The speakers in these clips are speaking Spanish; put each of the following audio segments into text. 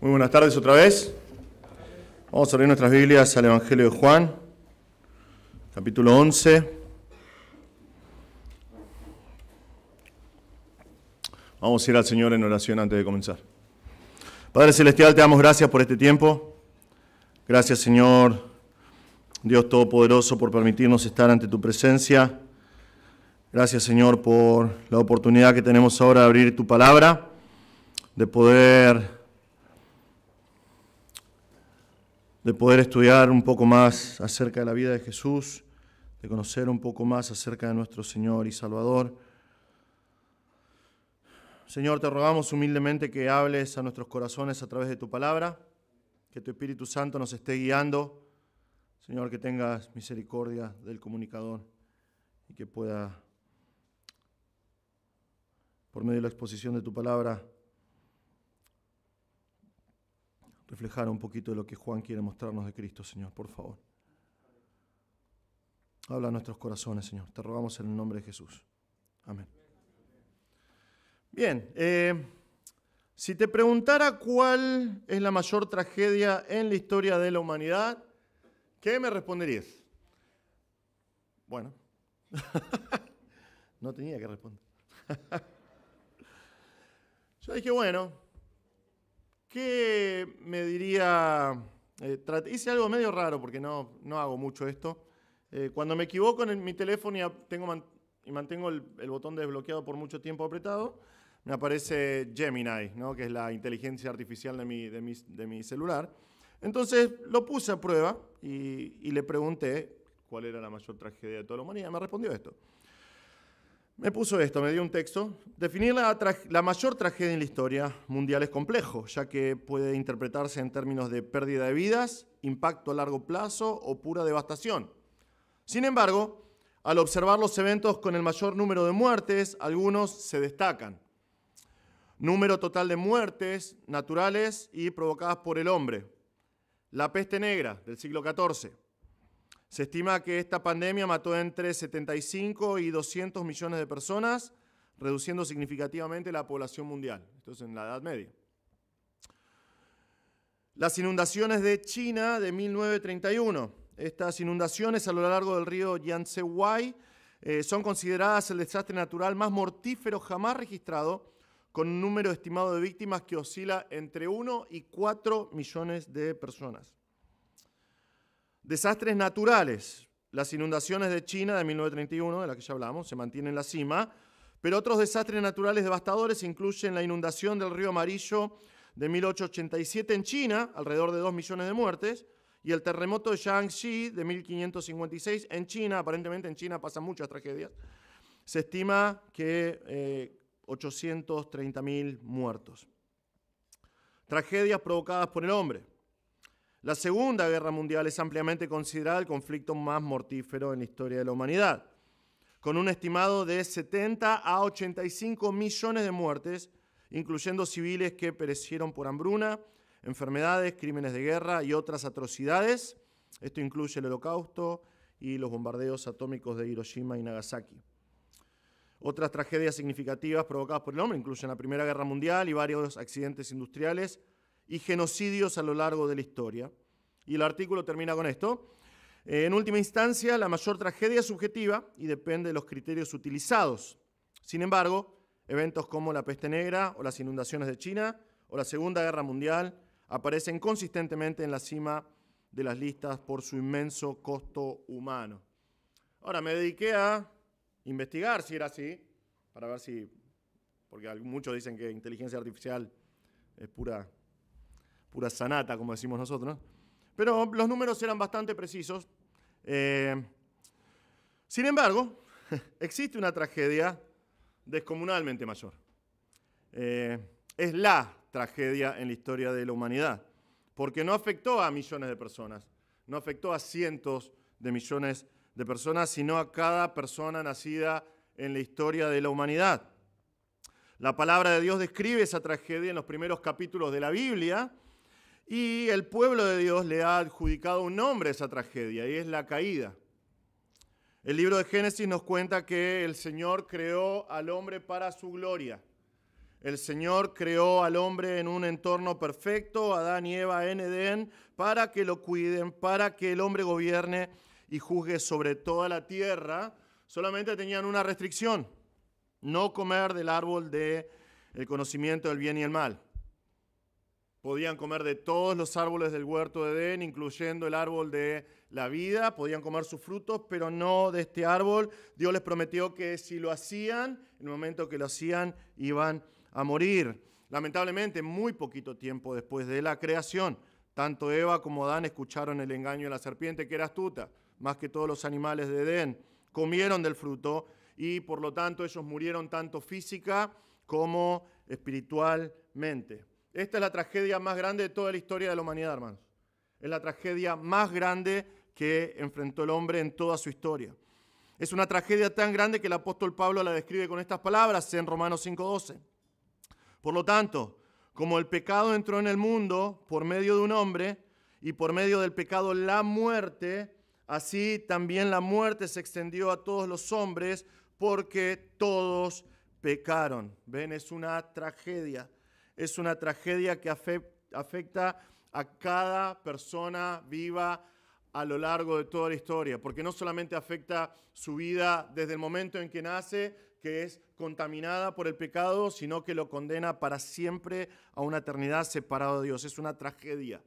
Muy buenas tardes otra vez. Vamos a abrir nuestras Biblias al Evangelio de Juan, capítulo 11. Vamos a ir al Señor en oración antes de comenzar. Padre Celestial, te damos gracias por este tiempo. Gracias, Señor, Dios Todopoderoso, por permitirnos estar ante tu presencia. Gracias, Señor, por la oportunidad que tenemos ahora de abrir tu palabra, de poder estudiar un poco más acerca de la vida de Jesús, de conocer un poco más acerca de nuestro Señor y Salvador. Señor, te rogamos humildemente que hables a nuestros corazones a través de tu palabra, que tu Espíritu Santo nos esté guiando. Señor, que tengas misericordia del comunicador y que pueda, por medio de la exposición de tu palabra, reflejar un poquito de lo que Juan quiere mostrarnos de Cristo, Señor, por favor. Habla a nuestros corazones, Señor. Te rogamos en el nombre de Jesús. Amén. Bien, si te preguntara cuál es la mayor tragedia en la historia de la humanidad, ¿qué me responderías? Bueno, no tenía que responder. Yo dije, bueno, ¿qué me diría? Hice algo medio raro porque no hago mucho esto. Cuando me equivoco en mi teléfono y mantengo el botón desbloqueado por mucho tiempo apretado, me aparece Gemini, ¿no? Que es la inteligencia artificial de mi celular. Entonces lo puse a prueba y le pregunté cuál era la mayor tragedia de toda la humanidad. Me respondió esto. Me puso esto, me dio un texto. Definir la mayor tragedia en la historia mundial es complejo, ya que puede interpretarse en términos de pérdida de vidas, impacto a largo plazo o pura devastación. Sin embargo, al observar los eventos con el mayor número de muertes, algunos se destacan. Número total de muertes naturales y provocadas por el hombre. La peste negra del siglo XIV. Se estima que esta pandemia mató entre 75 y 200 millones de personas, reduciendo significativamente la población mundial. Esto es en la Edad Media. Las inundaciones de China de 1931. Estas inundaciones a lo largo del río Yangtze son consideradas el desastre natural más mortífero jamás registrado, con un número estimado de víctimas que oscila entre 1 y 4 millones de personas. Desastres naturales. Las inundaciones de China de 1931, de las que ya hablamos, se mantienen en la cima, pero otros desastres naturales devastadores incluyen la inundación del río Amarillo de 1887 en China, alrededor de 2 millones de muertes, y el terremoto de Jiangxi de 1556 en China. Aparentemente en China pasan muchas tragedias. Se estima que 830.000 muertos. Tragedias provocadas por el hombre. La Segunda Guerra Mundial es ampliamente considerada el conflicto más mortífero en la historia de la humanidad, con un estimado de 70 a 85 millones de muertes, incluyendo civiles que perecieron por hambruna, enfermedades, crímenes de guerra y otras atrocidades. Esto incluye el Holocausto y los bombardeos atómicos de Hiroshima y Nagasaki. Otras tragedias significativas provocadas por el hombre incluyen la Primera Guerra Mundial y varios accidentes industriales y genocidios a lo largo de la historia. Y el artículo termina con esto. En última instancia, la mayor tragedia es subjetiva y depende de los criterios utilizados. Sin embargo, eventos como la peste negra o las inundaciones de China o la Segunda Guerra Mundial aparecen consistentemente en la cima de las listas por su inmenso costo humano. Ahora, me dediqué a investigar si era así, para ver si, porque muchos dicen que inteligencia artificial es pura sanata, como decimos nosotros, ¿no? Pero los números eran bastante precisos. Sin embargo, existe una tragedia descomunalmente mayor. Es la tragedia en la historia de la humanidad, porque no afectó a millones de personas, no afectó a cientos de millones de personas, sino a cada persona nacida en la historia de la humanidad. La palabra de Dios describe esa tragedia en los primeros capítulos de la Biblia, y el pueblo de Dios le ha adjudicado un nombre a esa tragedia, y es la caída. El libro de Génesis nos cuenta que el Señor creó al hombre para su gloria. El Señor creó al hombre en un entorno perfecto, Adán y Eva en Edén, para que lo cuiden, para que el hombre gobierne y juzgue sobre toda la tierra. Solamente tenían una restricción: no comer del árbol del conocimiento del bien y el mal. Podían comer de todos los árboles del huerto de Edén, incluyendo el árbol de la vida. Podían comer sus frutos, pero no de este árbol. Dios les prometió que si lo hacían, en el momento que lo hacían, iban a morir. Lamentablemente, muy poquito tiempo después de la creación, tanto Eva como Adán escucharon el engaño de la serpiente, que era astuta, más que todos los animales de Edén. Comieron del fruto y, por lo tanto, ellos murieron tanto física como espiritualmente. Esta es la tragedia más grande de toda la historia de la humanidad, hermanos. Es la tragedia más grande que enfrentó el hombre en toda su historia. Es una tragedia tan grande que el apóstol Pablo la describe con estas palabras en Romanos 5:12. Por lo tanto, como el pecado entró en el mundo por medio de un hombre, y por medio del pecado la muerte, así también la muerte se extendió a todos los hombres, porque todos pecaron. ¿Ven? Es una tragedia. Es una tragedia que afecta a cada persona viva a lo largo de toda la historia, porque no solamente afecta su vida desde el momento en que nace, que es contaminada por el pecado, sino que lo condena para siempre a una eternidad separado de Dios. Es una tragedia.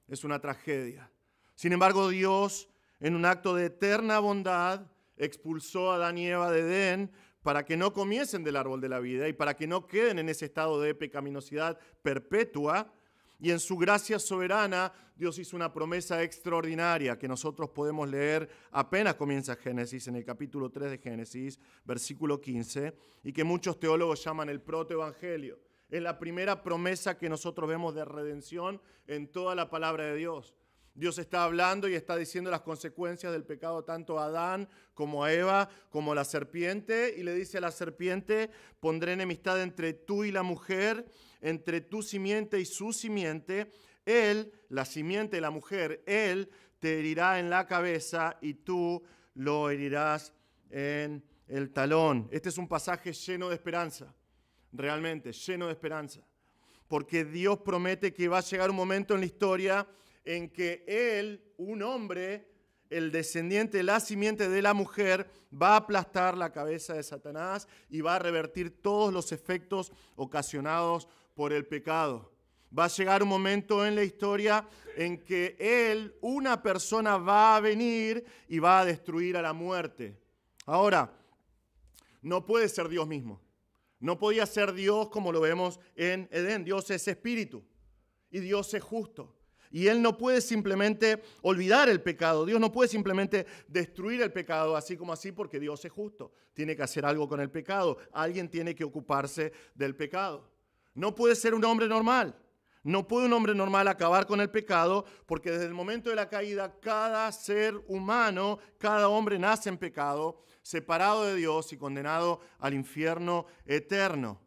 Es una tragedia. Sin embargo, Dios, en un acto de eterna bondad, expulsó a Adán y Eva de Edén para que no comiesen del árbol de la vida y para que no queden en ese estado de pecaminosidad perpetua. Y en su gracia soberana, Dios hizo una promesa extraordinaria que nosotros podemos leer apenas comienza Génesis, en el capítulo 3 de Génesis, versículo 15, y que muchos teólogos llaman el protoevangelio. Es la primera promesa que nosotros vemos de redención en toda la palabra de Dios. Dios está hablando y está diciendo las consecuencias del pecado tanto a Adán como a Eva, como a la serpiente, y le dice a la serpiente: pondré enemistad entre tú y la mujer, entre tu simiente y su simiente. Él, la simiente de la mujer, él te herirá en la cabeza y tú lo herirás en el talón. Este es un pasaje lleno de esperanza, realmente lleno de esperanza, porque Dios promete que va a llegar un momento en la historia en que él, un hombre, el descendiente de la simiente de la mujer, va a aplastar la cabeza de Satanás y va a revertir todos los efectos ocasionados por el pecado. Va a llegar un momento en la historia en que él, una persona, va a venir y va a destruir a la muerte. Ahora, no puede ser Dios mismo. No podía ser Dios como lo vemos en Edén. Dios es espíritu y Dios es justo. Y Él no puede simplemente olvidar el pecado. Dios no puede simplemente destruir el pecado así como así, porque Dios es justo. Tiene que hacer algo con el pecado. Alguien tiene que ocuparse del pecado. No puede ser un hombre normal. No puede un hombre normal acabar con el pecado, porque desde el momento de la caída, cada ser humano, cada hombre nace en pecado, separado de Dios y condenado al infierno eterno.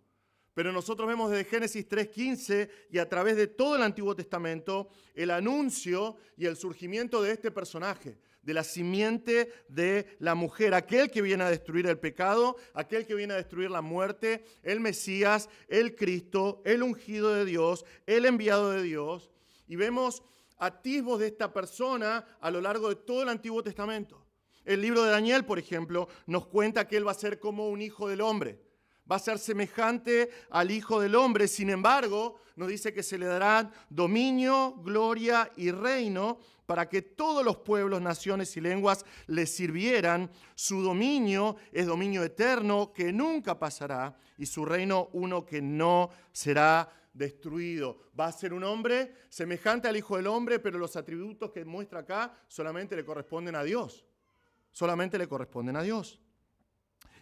Pero nosotros vemos desde Génesis 3:15 y a través de todo el Antiguo Testamento el anuncio y el surgimiento de este personaje, de la simiente de la mujer, aquel que viene a destruir el pecado, aquel que viene a destruir la muerte, el Mesías, el Cristo, el ungido de Dios, el enviado de Dios. Y vemos atisbos de esta persona a lo largo de todo el Antiguo Testamento. El libro de Daniel, por ejemplo, nos cuenta que él va a ser como un hijo del hombre. Va a ser semejante al Hijo del Hombre. Sin embargo, nos dice que se le darán dominio, gloria y reino para que todos los pueblos, naciones y lenguas le sirvieran. Su dominio es dominio eterno que nunca pasará y su reino uno que no será destruido. Va a ser un hombre semejante al Hijo del Hombre, pero los atributos que muestra acá solamente le corresponden a Dios. Solamente le corresponden a Dios.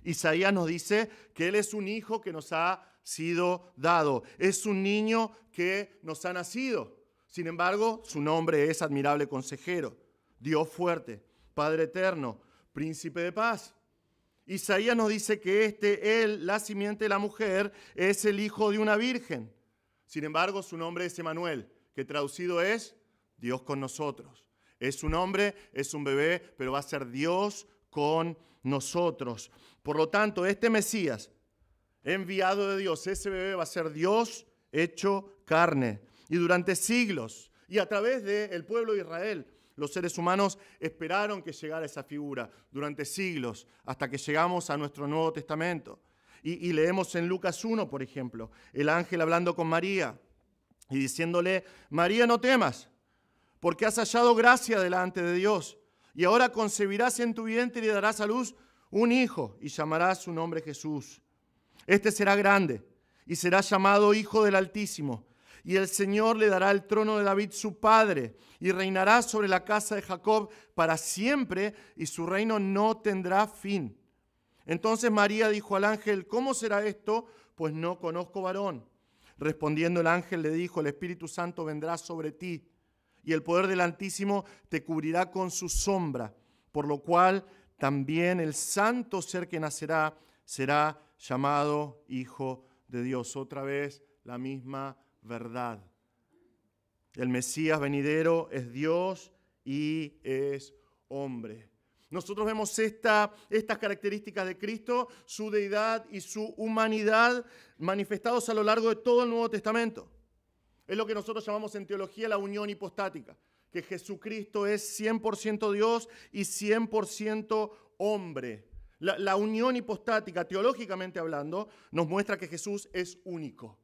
Isaías nos dice que Él es un hijo que nos ha sido dado. Es un niño que nos ha nacido. Sin embargo, su nombre es admirable consejero, Dios fuerte, Padre eterno, príncipe de paz. Isaías nos dice que Él, la simiente de la mujer, es el hijo de una virgen. Sin embargo, su nombre es Emanuel, que traducido es Dios con nosotros. Es un hombre, es un bebé, pero va a ser Dios con nosotros. Por lo tanto, este Mesías, enviado de Dios. Ese bebé va a ser Dios hecho carne. Y durante siglos, y a través del pueblo de Israel, los seres humanos esperaron que llegara esa figura durante siglos, hasta que llegamos a nuestro Nuevo Testamento. Y leemos en Lucas 1, por ejemplo, el ángel hablando con María y diciéndole: María, no temas, porque has hallado gracia delante de Dios. Y ahora concebirás en tu vientre y darás a luz un hijo, y llamarás su nombre Jesús. Este será grande y será llamado Hijo del Altísimo. Y el Señor le dará el trono de David su padre, y reinará sobre la casa de Jacob para siempre, y su reino no tendrá fin. Entonces María dijo al ángel: ¿cómo será esto? Pues no conozco varón. Respondiendo el ángel le dijo: el Espíritu Santo vendrá sobre ti, y el poder del Altísimo te cubrirá con su sombra, por lo cual también el santo ser que nacerá será llamado Hijo de Dios. Otra vez la misma verdad. El Mesías venidero es Dios y es hombre. Nosotros vemos estas características de Cristo, su deidad y su humanidad, manifestados a lo largo de todo el Nuevo Testamento. Es lo que nosotros llamamos en teología la unión hipostática, que Jesucristo es 100% Dios y 100% hombre. La unión hipostática, teológicamente hablando, nos muestra que Jesús es único.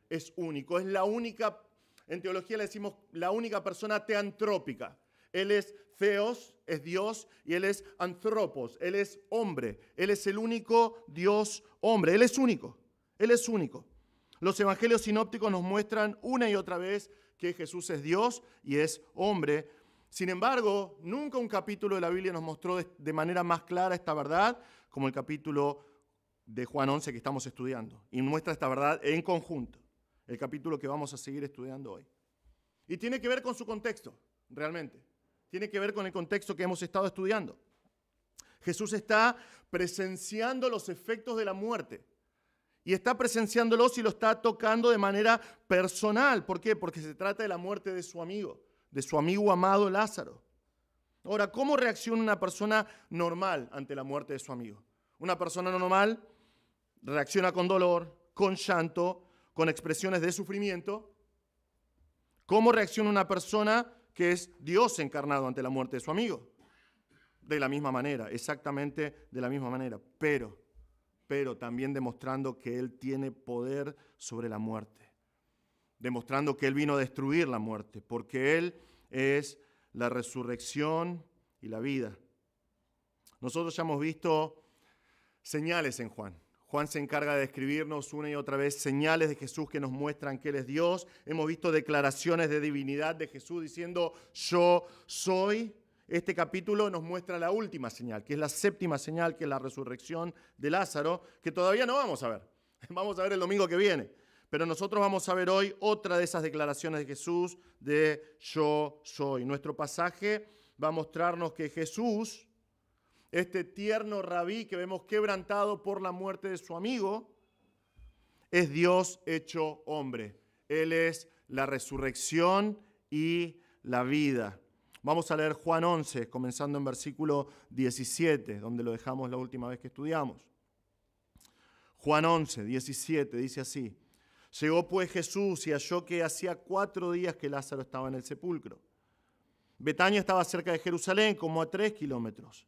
Es único, es la única, en teología le decimos la única persona teantrópica. Él es Theos, es Dios, y Él es Anthropos, Él es hombre. Él es el único Dios hombre, Él es único, Él es único. Los evangelios sinópticos nos muestran una y otra vez que Jesús es Dios y es hombre. Sin embargo, nunca un capítulo de la Biblia nos mostró de manera más clara esta verdad como el capítulo de Juan 11 que estamos estudiando. Y muestra esta verdad en conjunto, el capítulo que vamos a seguir estudiando hoy. Y tiene que ver con su contexto, realmente. Tiene que ver con el contexto que hemos estado estudiando. Jesús está presenciando los efectos de la muerte. Y está presenciándolos y lo está tocando de manera personal. ¿Por qué? Porque se trata de la muerte de su amigo amado Lázaro. Ahora, ¿cómo reacciona una persona normal ante la muerte de su amigo? Una persona normal reacciona con dolor, con llanto, con expresiones de sufrimiento. ¿Cómo reacciona una persona que es Dios encarnado ante la muerte de su amigo? De la misma manera, exactamente de la misma manera, pero también demostrando que Él tiene poder sobre la muerte, demostrando que Él vino a destruir la muerte, porque Él es la resurrección y la vida. Nosotros ya hemos visto señales en Juan. Juan se encarga de describirnos una y otra vez señales de Jesús que nos muestran que Él es Dios. Hemos visto declaraciones de divinidad de Jesús diciendo: yo soy. Este capítulo nos muestra la última señal, que es la séptima señal, que es la resurrección de Lázaro, que todavía no vamos a ver. Vamos a ver el domingo que viene. Pero nosotros vamos a ver hoy otra de esas declaraciones de Jesús de yo soy. Nuestro pasaje va a mostrarnos que Jesús, este tierno rabí que vemos quebrantado por la muerte de su amigo, es Dios hecho hombre. Él es la resurrección y la vida. Vamos a leer Juan 11, comenzando en versículo 17, donde lo dejamos la última vez que estudiamos. Juan 11, 17, dice así: llegó pues Jesús y halló que hacía 4 días que Lázaro estaba en el sepulcro. Betania estaba cerca de Jerusalén, como a 3 kilómetros.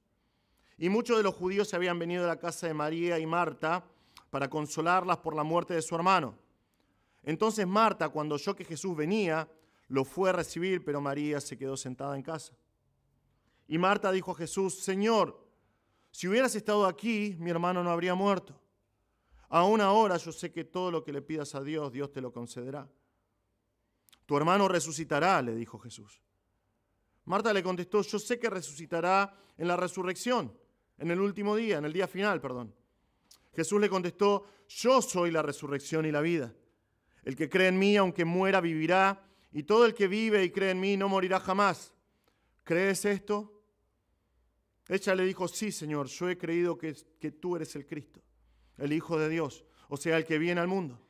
Y muchos de los judíos se habían venido a la casa de María y Marta para consolarlas por la muerte de su hermano. Entonces Marta, cuando oyó que Jesús venía, lo fue a recibir, pero María se quedó sentada en casa. Y Marta dijo a Jesús: Señor, si hubieras estado aquí, mi hermano no habría muerto. Aún ahora yo sé que todo lo que le pidas a Dios, Dios te lo concederá. Tu hermano resucitará, le dijo Jesús. Marta le contestó: yo sé que resucitará en la resurrección, en el último día, en el día final, perdón. Jesús le contestó: yo soy la resurrección y la vida. El que cree en mí, aunque muera, vivirá. Y todo el que vive y cree en mí no morirá jamás. ¿Crees esto? Ella le dijo: sí, Señor, yo he creído que tú eres el Cristo, el Hijo de Dios, o sea, el que viene al mundo.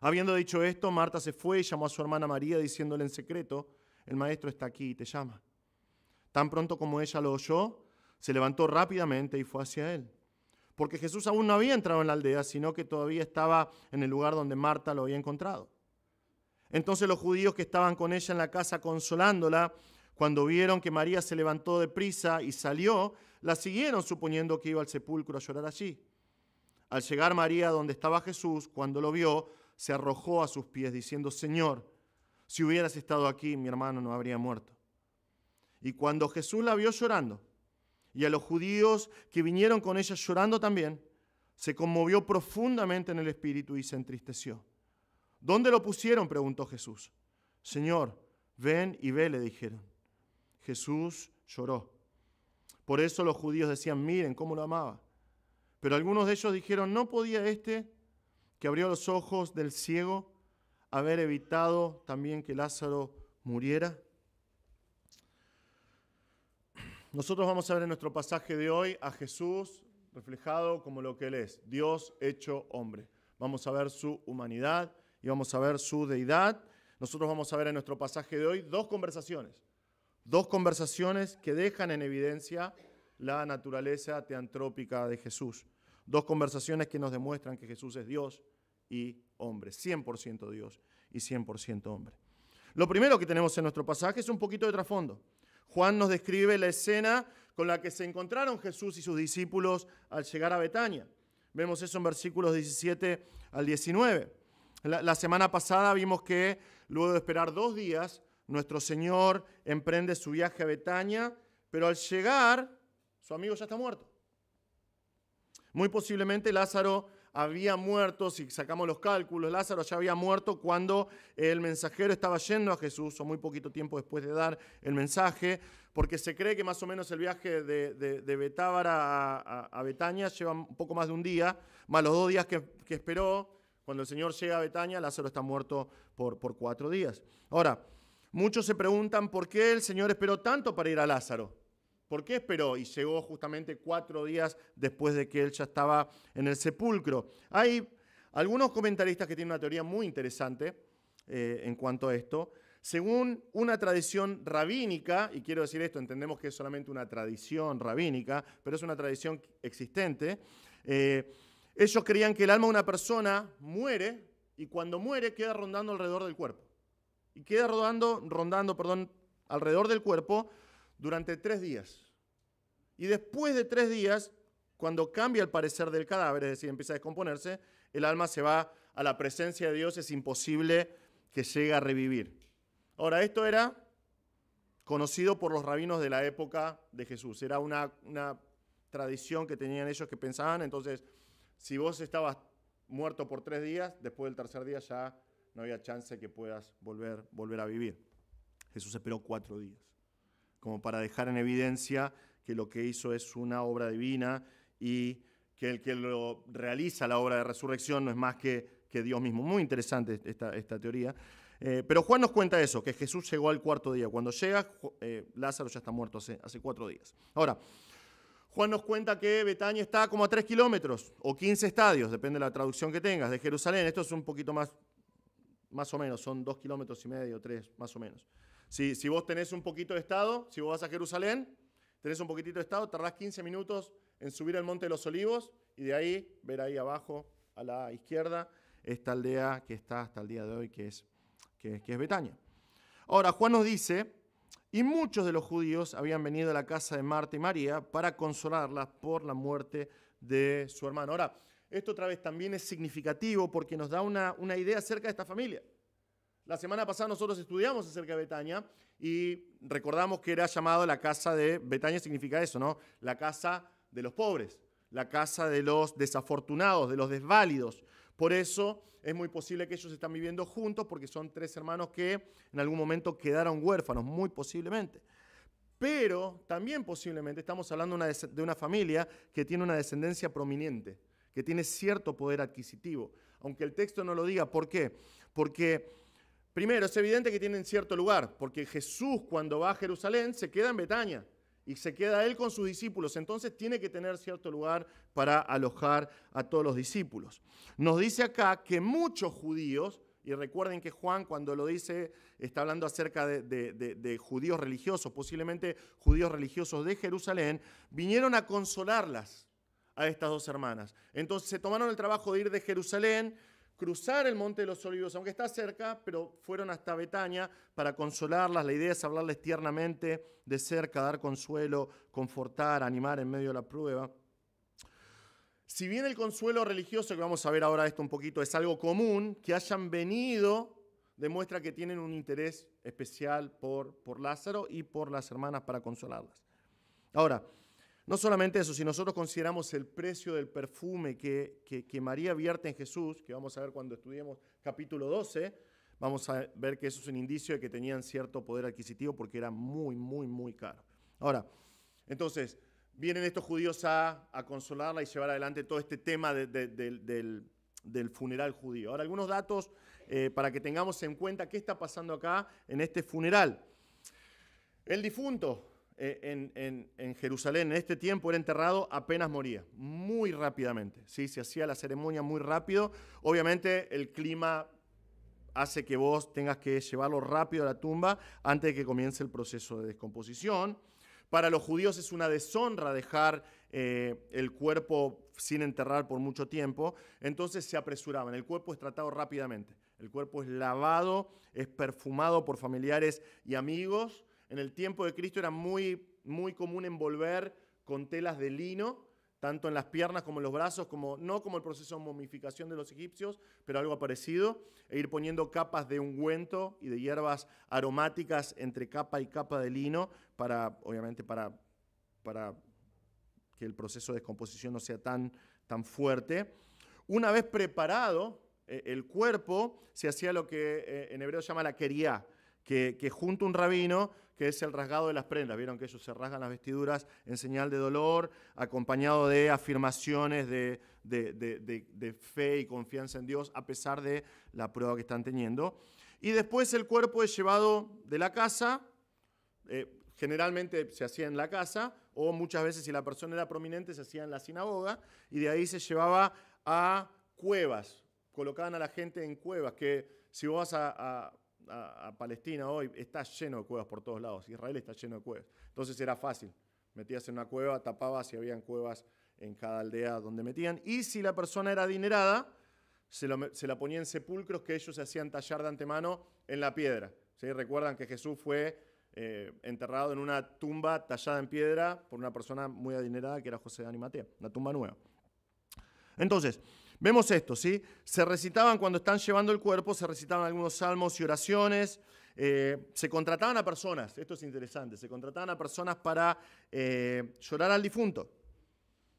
Habiendo dicho esto, Marta se fue y llamó a su hermana María, diciéndole en secreto: el maestro está aquí y te llama. Tan pronto como ella lo oyó, se levantó rápidamente y fue hacia él. porque Jesús aún no había entrado en la aldea, sino que todavía estaba en el lugar donde Marta lo había encontrado. Entonces los judíos que estaban con ella en la casa consolándola, cuando vieron que María se levantó deprisa y salió, la siguieron suponiendo que iba al sepulcro a llorar allí. Al llegar María donde estaba Jesús, cuando lo vio, se arrojó a sus pies diciendo: Señor, si hubieras estado aquí, mi hermano no habría muerto. Y cuando Jesús la vio llorando, y a los judíos que vinieron con ella llorando también, se conmovió profundamente en el espíritu y se entristeció. ¿Dónde lo pusieron?, preguntó Jesús. Señor, ven y ve, le dijeron. Jesús lloró. Por eso los judíos decían: miren cómo lo amaba. Pero algunos de ellos dijeron: ¿no podía este, que abrió los ojos del ciego, haber evitado también que Lázaro muriera? Nosotros vamos a ver en nuestro pasaje de hoy a Jesús reflejado como lo que Él es, Dios hecho hombre. Vamos a ver su humanidad y vamos a ver su deidad. Nosotros vamos a ver en nuestro pasaje de hoy dos conversaciones que dejan en evidencia la naturaleza teantrópica de Jesús. Dos conversaciones que nos demuestran que Jesús es Dios y hombre, 100% Dios y 100% hombre. Lo primero que tenemos en nuestro pasaje es un poquito de trasfondo. Juan nos describe la escena con la que se encontraron Jesús y sus discípulos al llegar a Betania. Vemos eso en versículos 17 al 19. La semana pasada vimos que luego de esperar 2 días, nuestro Señor emprende su viaje a Betania, pero al llegar, su amigo ya está muerto. Muy posiblemente Lázaro había muerto, si sacamos los cálculos, Lázaro ya había muerto cuando el mensajero estaba yendo a Jesús, o muy poquito tiempo después de dar el mensaje, porque se cree que más o menos el viaje de Betábara a Betania lleva un poco más de un día, más los 2 días que esperó. Cuando el Señor llega a Betania, Lázaro está muerto por 4 días. Ahora, muchos se preguntan por qué el Señor esperó tanto para ir a Lázaro. ¿Por qué esperó? Y llegó justamente 4 días después de que él ya estaba en el sepulcro. Hay algunos comentaristas que tienen una teoría muy interesante en cuanto a esto. Según una tradición rabínica, y quiero decir esto, entendemos que es solamente una tradición rabínica, pero es una tradición existente, ellos creían que el alma de una persona muere y cuando muere queda rondando alrededor del cuerpo. Y queda rondando alrededor del cuerpo durante 3 días. Y después de 3 días, cuando cambia el parecer del cadáver, es decir, empieza a descomponerse, el alma se va a la presencia de Dios, es imposible que llegue a revivir. Ahora, esto era conocido por los rabinos de la época de Jesús. Era una tradición que tenían ellos que pensaban, entonces, si vos estabas muerto por 3 días, después del 3er día ya no había chance que puedas volver a vivir. Jesús esperó 4 días, como para dejar en evidencia que lo que hizo es una obra divina y que el que lo realiza la obra de resurrección no es más que Dios mismo. Muy interesante esta teoría. Pero Juan nos cuenta eso, que Jesús llegó al 4.º día. Cuando llega, Lázaro ya está muerto hace 4 días. Ahora, Juan nos cuenta que Betania está como a 3 kilómetros o 15 estadios, depende de la traducción que tengas, de Jerusalén. Esto es un poquito más o menos, son 2,5 kilómetros, 3, más o menos. Si vos tenés un poquito de estado, si vos vas a Jerusalén, tenés un poquitito de estado, tardás 15 minutos en subir el Monte de los Olivos y de ahí, ver ahí abajo a la izquierda, esta aldea que está hasta el día de hoy, que es Betania. Ahora, Juan nos dice, y muchos de los judíos habían venido a la casa de Marta y María para consolarlas por la muerte de su hermano. Ahora, esto otra vez también es significativo porque nos da una idea acerca de esta familia. La semana pasada nosotros estudiamos acerca de Betania y recordamos que era llamado la casa de Betania, significa eso, ¿no? La casa de los pobres, la casa de los desafortunados, de los desválidos. Por eso es muy posible que ellos están viviendo juntos porque son 3 hermanos que en algún momento quedaron huérfanos, muy posiblemente. Pero también posiblemente estamos hablando de una familia que tiene una descendencia prominente, que tiene cierto poder adquisitivo. Aunque el texto no lo diga, ¿por qué? Porque primero, es evidente que tienen cierto lugar, porque Jesús cuando va a Jerusalén se queda en Betania y se queda él con sus discípulos, entonces tiene que tener cierto lugar para alojar a todos los discípulos. Nos dice acá que muchos judíos, y recuerden que Juan cuando lo dice está hablando acerca de judíos religiosos, posiblemente judíos religiosos de Jerusalén, vinieron a consolarlas, a estas dos hermanas. Entonces se tomaron el trabajo de ir de Jerusalén, cruzar el Monte de los Olivos, aunque está cerca, pero fueron hasta Betania para consolarlas. La idea es hablarles tiernamente, de cerca, dar consuelo, confortar, animar en medio de la prueba. Si bien el consuelo religioso, que vamos a ver ahora esto un poquito, es algo común, que hayan venido demuestra que tienen un interés especial por Lázaro y por las hermanas para consolarlas. Ahora, no solamente eso, si nosotros consideramos el precio del perfume que María vierte en Jesús, que vamos a ver cuando estudiemos capítulo 12, vamos a ver que eso es un indicio de que tenían cierto poder adquisitivo porque era muy, muy, muy caro. Ahora, entonces, vienen estos judíos a consolarla y llevar adelante todo este tema del funeral judío. Ahora, algunos datos para que tengamos en cuenta qué está pasando acá en este funeral. El difunto en Jerusalén en este tiempo era enterrado apenas moría, muy rápidamente. ¿Sí? Se hacía la ceremonia muy rápido. Obviamente el clima hace que vos tengas que llevarlo rápido a la tumba antes de que comience el proceso de descomposición. Para los judíos es una deshonra dejar el cuerpo sin enterrar por mucho tiempo, entonces se apresuraban. El cuerpo es tratado rápidamente. El cuerpo es lavado, es perfumado por familiares y amigos. En el tiempo de Cristo era muy, muy común envolver con telas de lino, tanto en las piernas como en los brazos, no como el proceso de momificación de los egipcios, pero algo parecido, e ir poniendo capas de ungüento y de hierbas aromáticas entre capa y capa de lino, obviamente para que el proceso de descomposición no sea tan fuerte. Una vez preparado el cuerpo, se hacía lo que en hebreo se llama la queriá, que junto a un rabino, que es el rasgado de las prendas. Vieron que ellos se rasgan las vestiduras en señal de dolor, acompañado de afirmaciones de fe y confianza en Dios, a pesar de la prueba que están teniendo. Y después el cuerpo es llevado de la casa, generalmente se hacía en la casa, o muchas veces, si la persona era prominente, se hacía en la sinagoga, y de ahí se llevaba a cuevas. Colocaban a la gente en cuevas, que si vos vas a Palestina hoy, está lleno de cuevas por todos lados. Israel está lleno de cuevas. Entonces era fácil. Metías en una cueva, tapabas y habían cuevas en cada aldea donde metían. Y si la persona era adinerada, se la ponía en sepulcros que ellos se hacían tallar de antemano en la piedra. ¿Sí? Recuerdan que Jesús fue enterrado en una tumba tallada en piedra por una persona muy adinerada que era José de Arimatea, una tumba nueva. Entonces, vemos esto, ¿sí? Se recitaban, cuando están llevando el cuerpo, se recitaban algunos salmos y oraciones, se contrataban a personas, esto es interesante, se contrataban a personas para llorar al difunto.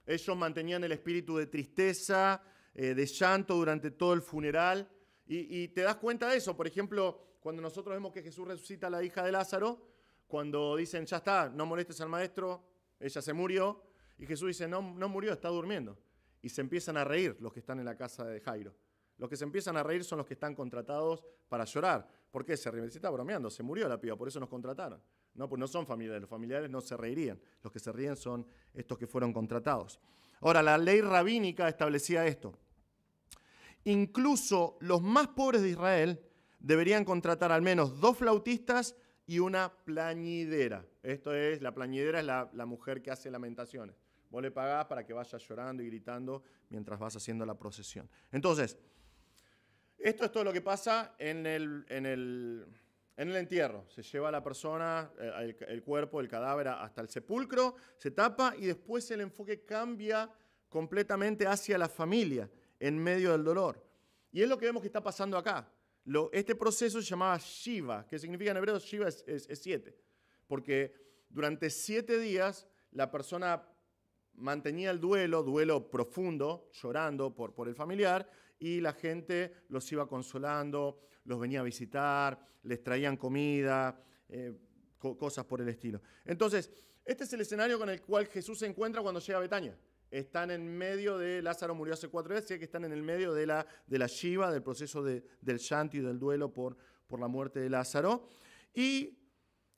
Ellos mantenían el espíritu de tristeza, de llanto durante todo el funeral, y te das cuenta de eso. Por ejemplo, cuando nosotros vemos que Jesús resucita a la hija de Lázaro, cuando dicen, ya está, no molestes al maestro, ella se murió, y Jesús dice, no murió, está durmiendo. Y se empiezan a reír los que están en la casa de Jairo. Los que se empiezan a reír son los que están contratados para llorar. ¿Por qué? Se está bromeando, se murió la piba, por eso nos contrataron. No, pues no son familiares, los familiares no se reirían. Los que se ríen son estos que fueron contratados. Ahora, la ley rabínica establecía esto. Incluso los más pobres de Israel deberían contratar al menos 2 flautistas y una plañidera. La plañidera es la mujer que hace lamentaciones. Vos le pagás para que vaya llorando y gritando mientras vas haciendo la procesión. Entonces, esto es todo lo que pasa en el entierro. Se lleva a la persona, el cuerpo, el cadáver hasta el sepulcro, se tapa y después el enfoque cambia completamente hacia la familia en medio del dolor. Y es lo que vemos que está pasando acá. Este proceso se llamaba Shiva, que significa en hebreo Shiva es 7. Porque durante 7 días la persona mantenía el duelo profundo, llorando por el familiar, y la gente los iba consolando, los venía a visitar, les traían comida, cosas por el estilo. Entonces, este es el escenario con el cual Jesús se encuentra cuando llega a Betania. Están en medio de, Lázaro murió hace 4 días, así que están en el medio de la Shiva, del proceso del llanto y del duelo por la muerte de Lázaro. Y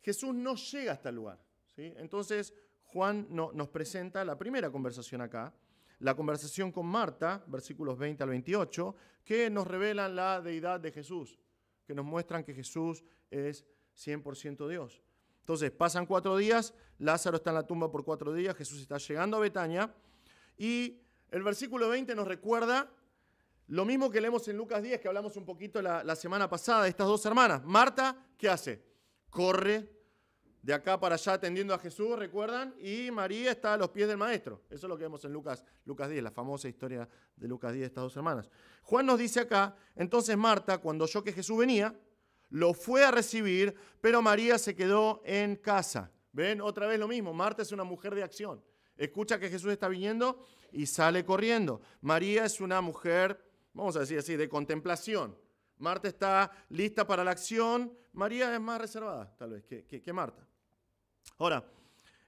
Jesús no llega hasta el lugar, ¿sí? Entonces, Juan nos presenta la primera conversación acá, la conversación con Marta, versículos 20 al 28, que nos revelan la deidad de Jesús, que nos muestran que Jesús es 100% Dios. Entonces, pasan 4 días, Lázaro está en la tumba por 4 días, Jesús está llegando a Betania, Y el versículo 20 nos recuerda lo mismo que leemos en Lucas 10, que hablamos un poquito la semana pasada de estas dos hermanas. Marta, ¿qué hace? Corre de acá para allá atendiendo a Jesús, ¿recuerdan? Y María está a los pies del maestro. Eso es lo que vemos en Lucas 10, la famosa historia de Lucas 10 de estas dos hermanas. Juan nos dice acá, entonces Marta, cuando oyó que Jesús venía, lo fue a recibir, pero María se quedó en casa. ¿Ven? Otra vez lo mismo. Marta es una mujer de acción. Escucha que Jesús está viniendo y sale corriendo. María es una mujer, vamos a decir así, de contemplación. Marta está lista para la acción. María es más reservada, tal vez, que Marta. Ahora,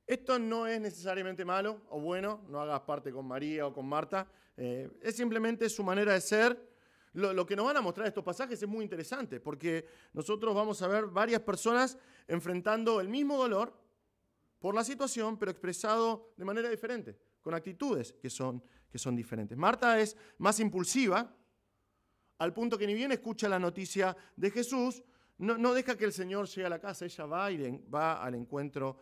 esto no es necesariamente malo o bueno, no hagas parte con María o con Marta, es simplemente su manera de ser. Lo que nos van a mostrar estos pasajes es muy interesante, porque nosotros vamos a ver varias personas enfrentando el mismo dolor por la situación, pero expresado de manera diferente, con actitudes que son diferentes. Marta es más impulsiva, al punto que ni bien escucha la noticia de Jesús, no deja que el Señor llegue a la casa, ella va al encuentro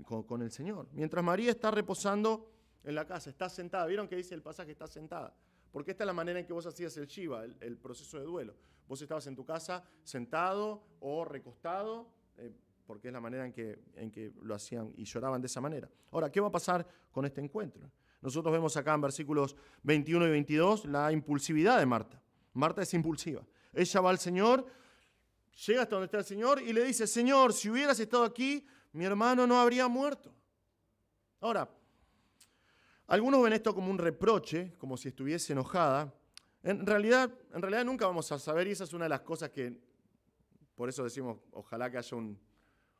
con el Señor. Mientras María está reposando en la casa, está sentada. ¿Vieron que dice el pasaje? Está sentada. Porque esta es la manera en que vos hacías el Shiva, el proceso de duelo. Vos estabas en tu casa sentado o recostado, porque es la manera en que lo hacían y lloraban de esa manera. Ahora, ¿qué va a pasar con este encuentro? Nosotros vemos acá en versículos 21 y 22 la impulsividad de Marta. Marta es impulsiva. Ella va al Señor, llega hasta donde está el Señor y le dice, Señor, si hubieras estado aquí, mi hermano no habría muerto. Ahora, algunos ven esto como un reproche, como si estuviese enojada. En realidad nunca vamos a saber, y esa es una de las cosas que, por eso decimos, ojalá que haya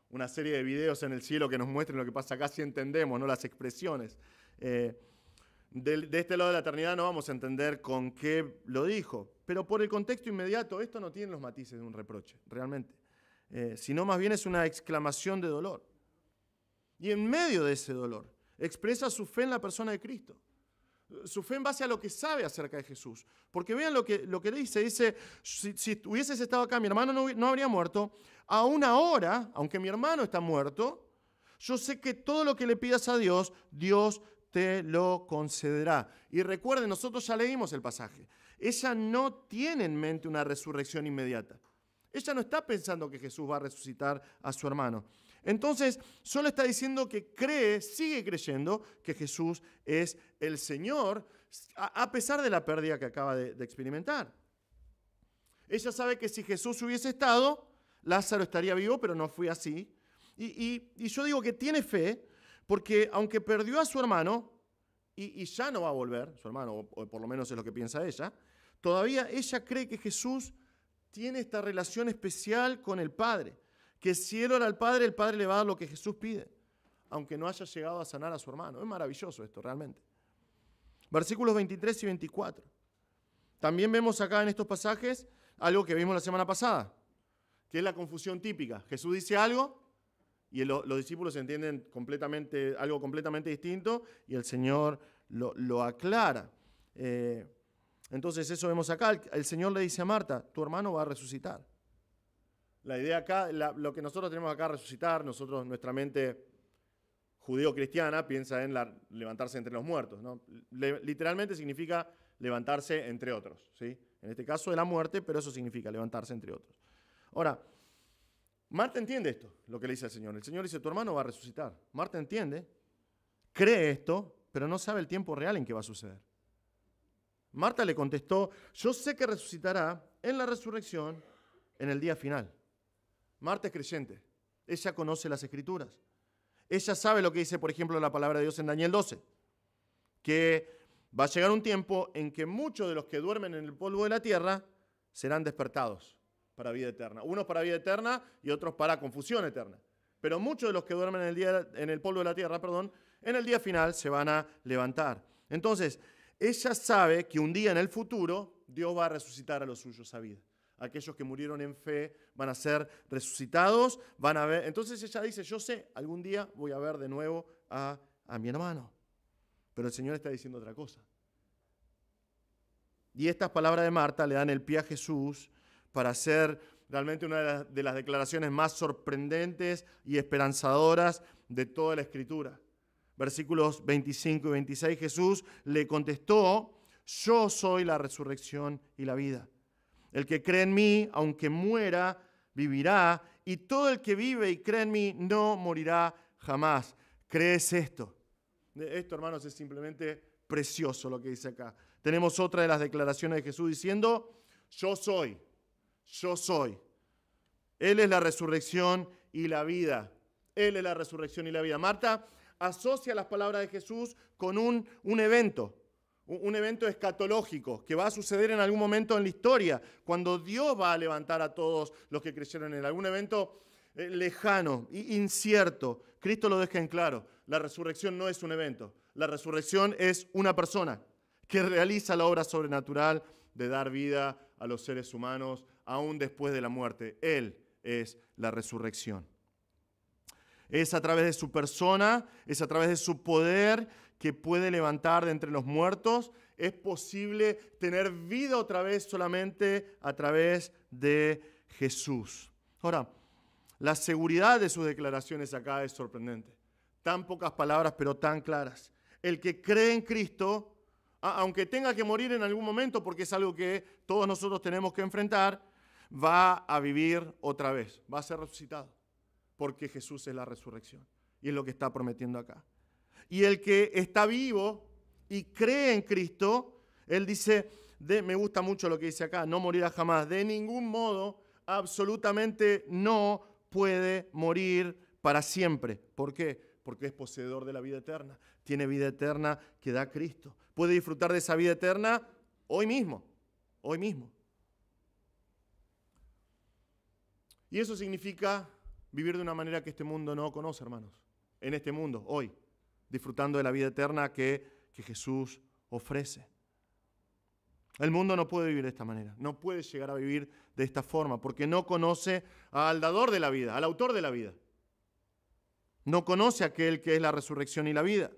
una serie de videos en el cielo que nos muestren lo que pasa acá, si entendemos, ¿no? Las expresiones. De este lado de la eternidad no vamos a entender con qué lo dijo, pero por el contexto inmediato esto no tiene los matices de un reproche, realmente, sino más bien es una exclamación de dolor. Y en medio de ese dolor expresa su fe en la persona de Cristo, su fe en base a lo que sabe acerca de Jesús. Porque vean lo que dice, si hubieses estado acá, mi hermano no habría muerto. Aún ahora, aunque mi hermano está muerto, yo sé que todo lo que le pidas a Dios, Dios te lo concederá. Y recuerden, nosotros ya leímos el pasaje. Ella no tiene en mente una resurrección inmediata. Ella no está pensando que Jesús va a resucitar a su hermano. Entonces, solo está diciendo que sigue creyendo que Jesús es el Señor, a pesar de la pérdida que acaba de experimentar. Ella sabe que si Jesús hubiese estado, Lázaro estaría vivo, pero no fue así. Y yo digo que tiene fe, porque aunque perdió a su hermano, y ya no va a volver, su hermano, o por lo menos es lo que piensa ella, todavía ella cree que Jesús tiene esta relación especial con el Padre, que si él ora al Padre, el Padre le va a dar lo que Jesús pide, aunque no haya llegado a sanar a su hermano. Es maravilloso esto, realmente. Versículos 23 y 24. También vemos acá en estos pasajes algo que vimos la semana pasada, que es la confusión típica. Jesús dice algo y los discípulos entienden algo completamente distinto y el Señor lo aclara. Entonces eso vemos acá. El Señor le dice a Marta, tu hermano va a resucitar. La idea acá, lo que nosotros tenemos acá, resucitar, nuestra mente judeo-cristiana piensa en levantarse entre los muertos, ¿no? Literalmente significa levantarse entre otros, ¿sí? En este caso de la muerte, pero eso significa levantarse entre otros. Ahora, Marta entiende esto, lo que le dice el Señor. El Señor dice, tu hermano va a resucitar. Marta entiende, cree esto, pero no sabe el tiempo real en que va a suceder. Marta le contestó, yo sé que resucitará en la resurrección en el día final. Marta es creyente, ella conoce las Escrituras. Ella sabe lo que dice, por ejemplo, la palabra de Dios en Daniel 12, que va a llegar un tiempo en que muchos de los que duermen en el polvo de la tierra serán despertados para vida eterna. Unos para vida eterna y otros para confusión eterna. Pero muchos de los que duermen en el polvo de la tierra, en el día final se van a levantar. Entonces, ella sabe que un día en el futuro Dios va a resucitar a los suyos a vida. Aquellos que murieron en fe van a ser resucitados, van a ver. Entonces ella dice, yo sé, algún día voy a ver de nuevo a mi hermano. Pero el Señor está diciendo otra cosa. Y estas palabras de Marta le dan el pie a Jesús para hacer realmente una de las declaraciones más sorprendentes y esperanzadoras de toda la Escritura. Versículos 25 y 26, Jesús le contestó: yo soy la resurrección y la vida. El que cree en mí, aunque muera, vivirá, y todo el que vive y cree en mí no morirá jamás. ¿Crees esto? Esto, hermanos, es simplemente precioso lo que dice acá. Tenemos otra de las declaraciones de Jesús diciendo: yo soy, yo soy. Él es la resurrección y la vida. Él es la resurrección y la vida. Marta asocia las palabras de Jesús con un evento escatológico que va a suceder en algún momento en la historia, cuando Dios va a levantar a todos los que creyeron en él. Algún evento lejano, incierto. Cristo lo deja en claro. La resurrección no es un evento. La resurrección es una persona que realiza la obra sobrenatural de dar vida a los seres humanos aún después de la muerte. Él es la resurrección. Es a través de su persona, es a través de su poder que puede levantar de entre los muertos. Es posible tener vida otra vez solamente a través de Jesús. Ahora, la seguridad de sus declaraciones acá es sorprendente. Tan pocas palabras, pero tan claras. El que cree en Cristo, aunque tenga que morir en algún momento, porque es algo que todos nosotros tenemos que enfrentar, va a vivir otra vez, va a ser resucitado, porque Jesús es la resurrección. Y es lo que está prometiendo acá. Y el que está vivo y cree en Cristo, él dice, me gusta mucho lo que dice acá, no morirá jamás. De ningún modo, absolutamente no puede morir para siempre. ¿Por qué? Porque es poseedor de la vida eterna. Tiene vida eterna que da Cristo. Puede disfrutar de esa vida eterna hoy mismo. Hoy mismo. Y eso significa vivir de una manera que este mundo no conoce, hermanos. En este mundo, hoy. Disfrutando de la vida eterna que Jesús ofrece. El mundo no puede vivir de esta manera. No puede llegar a vivir de esta forma porque no conoce al dador de la vida, al autor de la vida. No conoce a aquel que es la resurrección y la vida.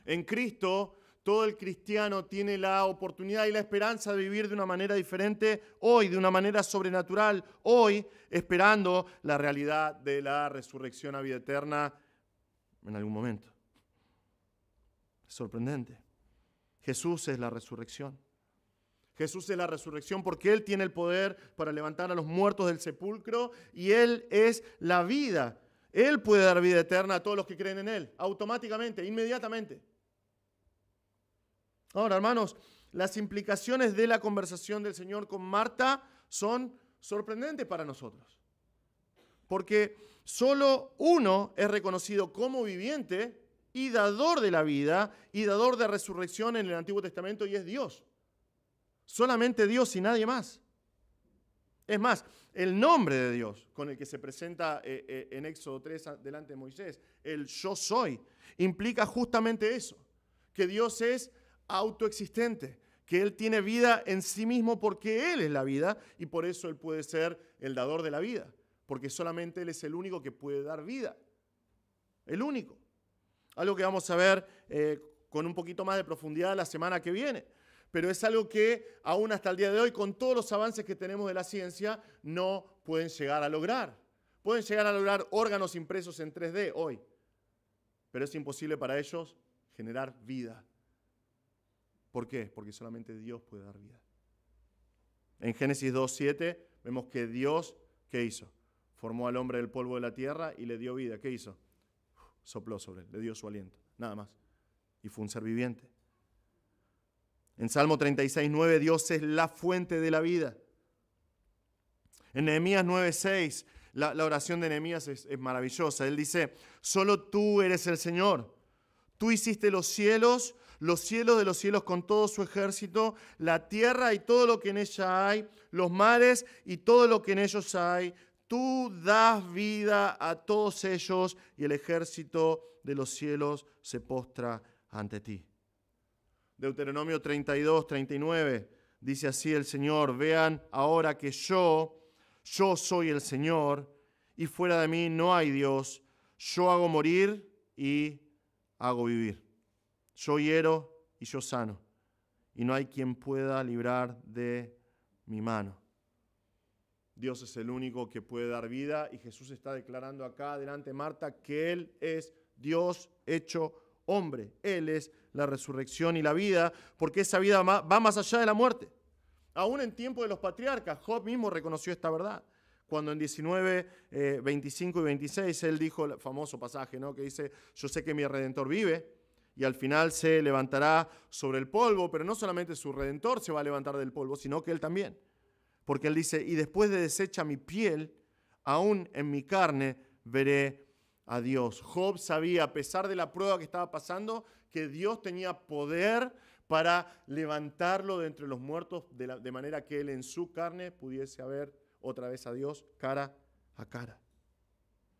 En Cristo, todo el cristiano tiene la oportunidad y la esperanza de vivir de una manera diferente hoy, de una manera sobrenatural, hoy, esperando la realidad de la resurrección a vida eterna en algún momento. Es sorprendente. Jesús es la resurrección. Jesús es la resurrección porque Él tiene el poder para levantar a los muertos del sepulcro y Él es la vida. Él puede dar vida eterna a todos los que creen en Él, automáticamente, inmediatamente. Ahora, hermanos, las implicaciones de la conversación del Señor con Marta son sorprendentes para nosotros. Porque solo uno es reconocido como viviente y dador de la vida y dador de resurrección en el Antiguo Testamento, y es Dios. Solamente Dios y nadie más. Es más, el nombre de Dios con el que se presenta en Éxodo 3 delante de Moisés, el yo soy, implica justamente eso, que Dios es autoexistente, que Él tiene vida en sí mismo porque Él es la vida y por eso Él puede ser el dador de la vida, porque solamente Él es el único que puede dar vida. El único. Algo que vamos a ver con un poquito más de profundidad la semana que viene. Pero es algo que aún hasta el día de hoy, con todos los avances que tenemos de la ciencia, no pueden llegar a lograr. Pueden llegar a lograr órganos impresos en 3D hoy, pero es imposible para ellos generar vida. ¿Por qué? Porque solamente Dios puede dar vida. En Génesis 2:7 vemos que Dios, ¿qué hizo? Formó al hombre del polvo de la tierra y le dio vida. ¿Qué hizo? Sopló sobre él, le dio su aliento, nada más. Y fue un ser viviente. En Salmo 36:9, Dios es la fuente de la vida. En Nehemías 9:6, la oración de Nehemías es maravillosa. Él dice, solo tú eres el Señor. Tú hiciste los cielos de los cielos con todo su ejército, la tierra y todo lo que en ella hay, los mares y todo lo que en ellos hay. Tú das vida a todos ellos y el ejército de los cielos se postra ante ti. Deuteronomio 32:39 dice así el Señor, vean ahora que yo soy el Señor y fuera de mí no hay Dios. Yo hago morir y hago vivir. Yo hiero y yo sano y no hay quien pueda librar de mi mano. Dios es el único que puede dar vida y Jesús está declarando acá delante de Marta que Él es Dios hecho hombre. Él es la resurrección y la vida, porque esa vida va más allá de la muerte. Aún en tiempo de los patriarcas, Job mismo reconoció esta verdad. Cuando en 19, 25 y 26, él dijo el famoso pasaje, ¿no?, que dice, yo sé que mi Redentor vive y al final se levantará sobre el polvo, pero no solamente su Redentor se va a levantar del polvo, sino que él también. Porque él dice, y después de deshecha mi piel, aún en mi carne veré a Dios. Job sabía, a pesar de la prueba que estaba pasando, que Dios tenía poder para levantarlo de entre los muertos de manera que él en su carne pudiese ver otra vez a Dios cara a cara.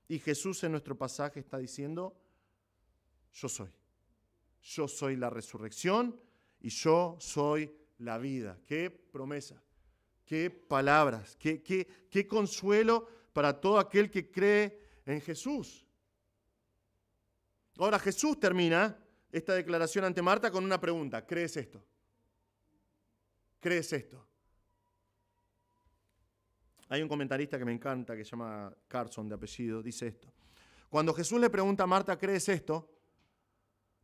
Y Jesús en nuestro pasaje está diciendo, yo soy la resurrección y yo soy la vida. Qué promesa, qué palabras, qué consuelo para todo aquel que cree en Jesús. Ahora Jesús termina esta declaración ante Marta con una pregunta. ¿Crees esto? ¿Crees esto? Hay un comentarista que me encanta, que se llama Carson de apellido, dice esto. Cuando Jesús le pregunta a Marta, ¿crees esto?,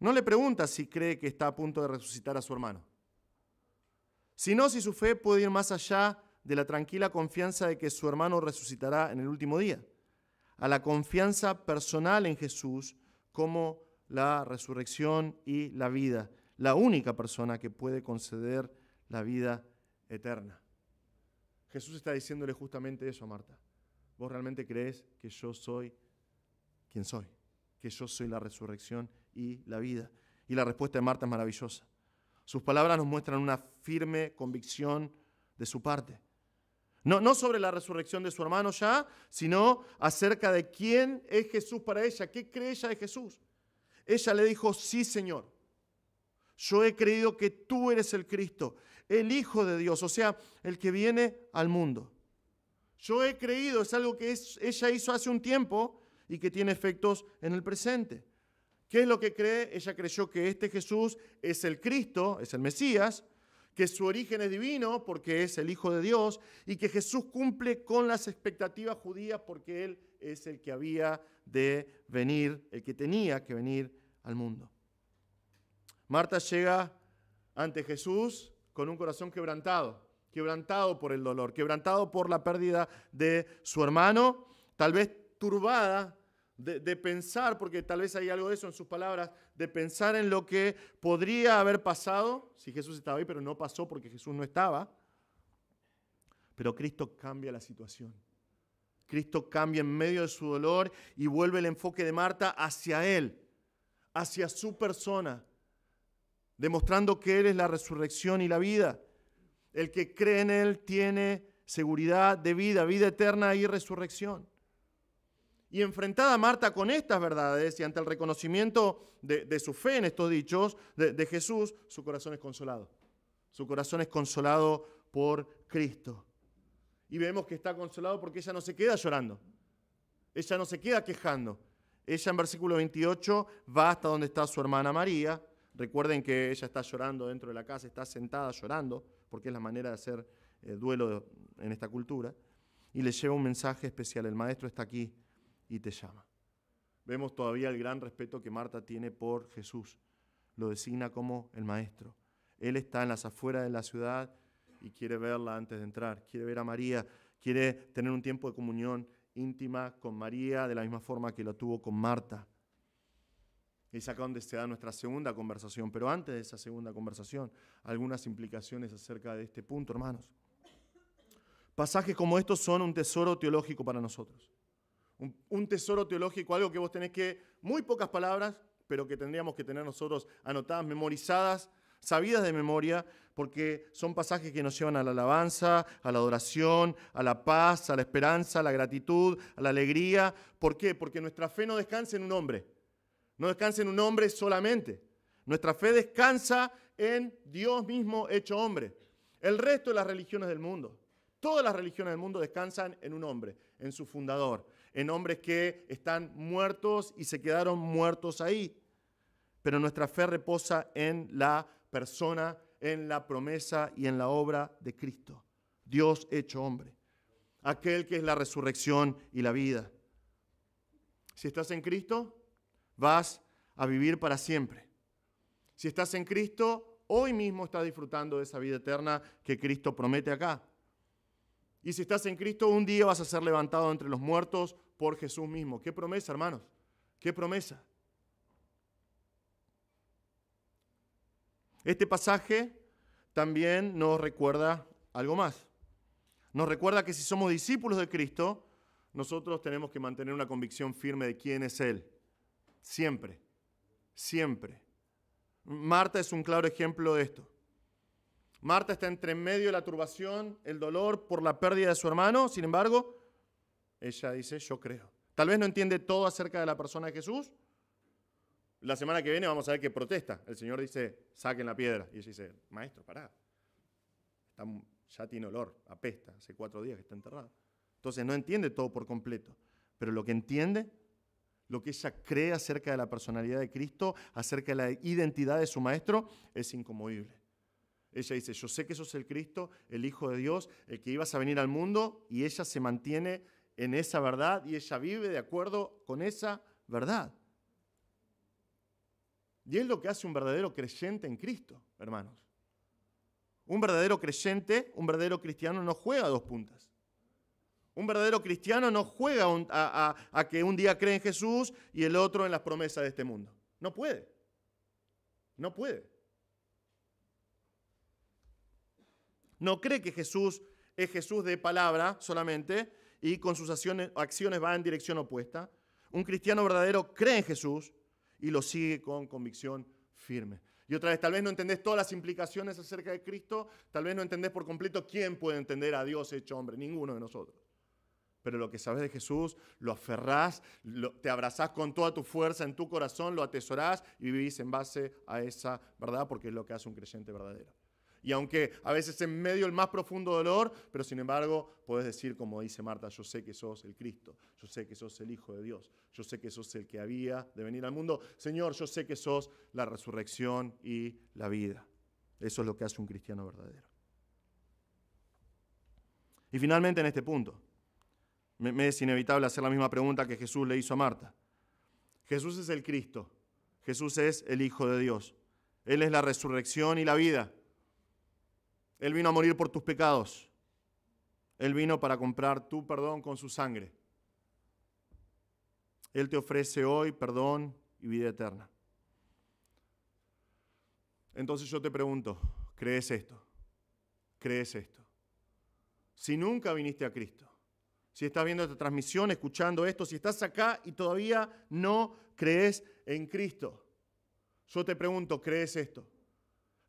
no le pregunta si cree que está a punto de resucitar a su hermano, sino si su fe puede ir más allá de la tranquila confianza de que su hermano resucitará en el último día, a la confianza personal en Jesús como la resurrección y la vida, la única persona que puede conceder la vida eterna. Jesús está diciéndole justamente eso a Marta. ¿Vos realmente crees que yo soy quien soy? Que yo soy la resurrección y la vida. Y la respuesta de Marta es maravillosa. Sus palabras nos muestran una firme convicción de su parte. No sobre la resurrección de su hermano ya, sino acerca de quién es Jesús para ella. ¿Qué cree ella de Jesús? Ella le dijo, sí, Señor. Yo he creído que tú eres el Cristo, el Hijo de Dios, o sea, el que viene al mundo. Yo he creído, es algo que ella hizo hace un tiempo y que tiene efectos en el presente. ¿Qué es lo que cree? Ella creyó que este Jesús es el Cristo, es el Mesías, que su origen es divino porque es el Hijo de Dios y que Jesús cumple con las expectativas judías porque Él es el que había de venir, el que tenía que venir al mundo. Marta llega ante Jesús con un corazón quebrantado por el dolor, quebrantado por la pérdida de su hermano, tal vez turbada de pensar, porque tal vez hay algo de eso en sus palabras, de pensar en lo que podría haber pasado si Jesús estaba ahí, pero no pasó porque Jesús no estaba. Pero Cristo cambia la situación. Cristo cambia en medio de su dolor y vuelve el enfoque de Marta hacia Él, hacia su persona, demostrando que Él es la resurrección y la vida. El que cree en Él tiene seguridad de vida, vida eterna y resurrección. Y enfrentada Marta con estas verdades y ante el reconocimiento de su fe en estos dichos de Jesús, su corazón es consolado. Su corazón es consolado por Cristo. Y vemos que está consolado porque ella no se queda llorando. Ella no se queda quejando. Ella en versículo 28 va hasta donde está su hermana María. Recuerden que ella está llorando dentro de la casa, está sentada llorando, porque es la manera de hacer duelo en esta cultura. Y le lleva un mensaje especial. El maestro está aquí y te llama. Vemos todavía el gran respeto que Marta tiene por Jesús. Lo designa como el maestro. Él está en las afueras de la ciudad y quiere verla antes de entrar. Quiere ver a María, quiere tener un tiempo de comunión íntima con María de la misma forma que lo tuvo con Marta. Es acá donde se da nuestra segunda conversación. Pero antes de esa segunda conversación, algunas implicaciones acerca de este punto, hermanos. Pasajes como estos son un tesoro teológico para nosotros. Un tesoro teológico, algo que vos tenés que, muy pocas palabras, pero que tendríamos que tener nosotros anotadas, memorizadas, sabidas de memoria, porque son pasajes que nos llevan a la alabanza, a la adoración, a la paz, a la esperanza, a la gratitud, a la alegría. ¿Por qué? Porque nuestra fe no descansa en un hombre. No descansa en un hombre solamente. Nuestra fe descansa en Dios mismo hecho hombre. El resto de las religiones del mundo, todas las religiones del mundo descansan en un hombre, en su fundador, en hombres que están muertos y se quedaron muertos ahí. Pero nuestra fe reposa en la persona, en la promesa y en la obra de Cristo, Dios hecho hombre, aquel que es la resurrección y la vida. Si estás en Cristo, vas a vivir para siempre. Si estás en Cristo, hoy mismo estás disfrutando de esa vida eterna que Cristo promete acá. Y si estás en Cristo, un día vas a ser levantado entre los muertos por Jesús mismo. ¿Qué promesa, hermanos? ¿Qué promesa? Este pasaje también nos recuerda algo más. Nos recuerda que si somos discípulos de Cristo, nosotros tenemos que mantener una convicción firme de quién es Él. Siempre, siempre. Marta es un claro ejemplo de esto. Marta está entre medio de la turbación, el dolor por la pérdida de su hermano. Sin embargo, ella dice, yo creo. Tal vez no entiende todo acerca de la persona de Jesús. La semana que viene vamos a ver que protesta. El Señor dice, saquen la piedra. Y ella dice, maestro, pará. Ya tiene olor, apesta. Hace 4 días que está enterrado. Entonces no entiende todo por completo. Pero lo que entiende, lo que ella cree acerca de la personalidad de Cristo, acerca de la identidad de su maestro, es inconmovible. Ella dice, yo sé que sos el Cristo, el Hijo de Dios, el que ibas a venir al mundo, y ella se mantiene en esa verdad y ella vive de acuerdo con esa verdad. Y es lo que hace un verdadero creyente en Cristo, hermanos. Un verdadero creyente, un verdadero cristiano no juega a 2 puntas. Un verdadero cristiano no juega a que un día cree en Jesús y el otro en las promesas de este mundo. No puede. No puede. No cree que Jesús es Jesús de palabra solamente y con sus acciones va en dirección opuesta. Un cristiano verdadero cree en Jesús y lo sigue con convicción firme. Y otra vez, tal vez no entendés todas las implicaciones acerca de Cristo, tal vez no entendés por completo quién puede entender a Dios hecho hombre, ninguno de nosotros. Pero lo que sabes de Jesús, lo aferrás, te abrazás con toda tu fuerza en tu corazón, lo atesorás y vivís en base a esa verdad porque es lo que hace un creyente verdadero. Y aunque a veces en medio del más profundo dolor, pero sin embargo podés decir como dice Marta, yo sé que sos el Cristo, yo sé que sos el Hijo de Dios, yo sé que sos el que había de venir al mundo. Señor, yo sé que sos la resurrección y la vida. Eso es lo que hace un cristiano verdadero. Y finalmente en este punto, me es inevitable hacer la misma pregunta que Jesús le hizo a Marta. Jesús es el Cristo, Jesús es el Hijo de Dios, Él es la resurrección y la vida. Él vino a morir por tus pecados. Él vino para comprar tu perdón con su sangre. Él te ofrece hoy perdón y vida eterna. Entonces yo te pregunto, ¿crees esto? ¿Crees esto? Si nunca viniste a Cristo, si estás viendo esta transmisión, escuchando esto, si estás acá y todavía no crees en Cristo, yo te pregunto, ¿crees esto?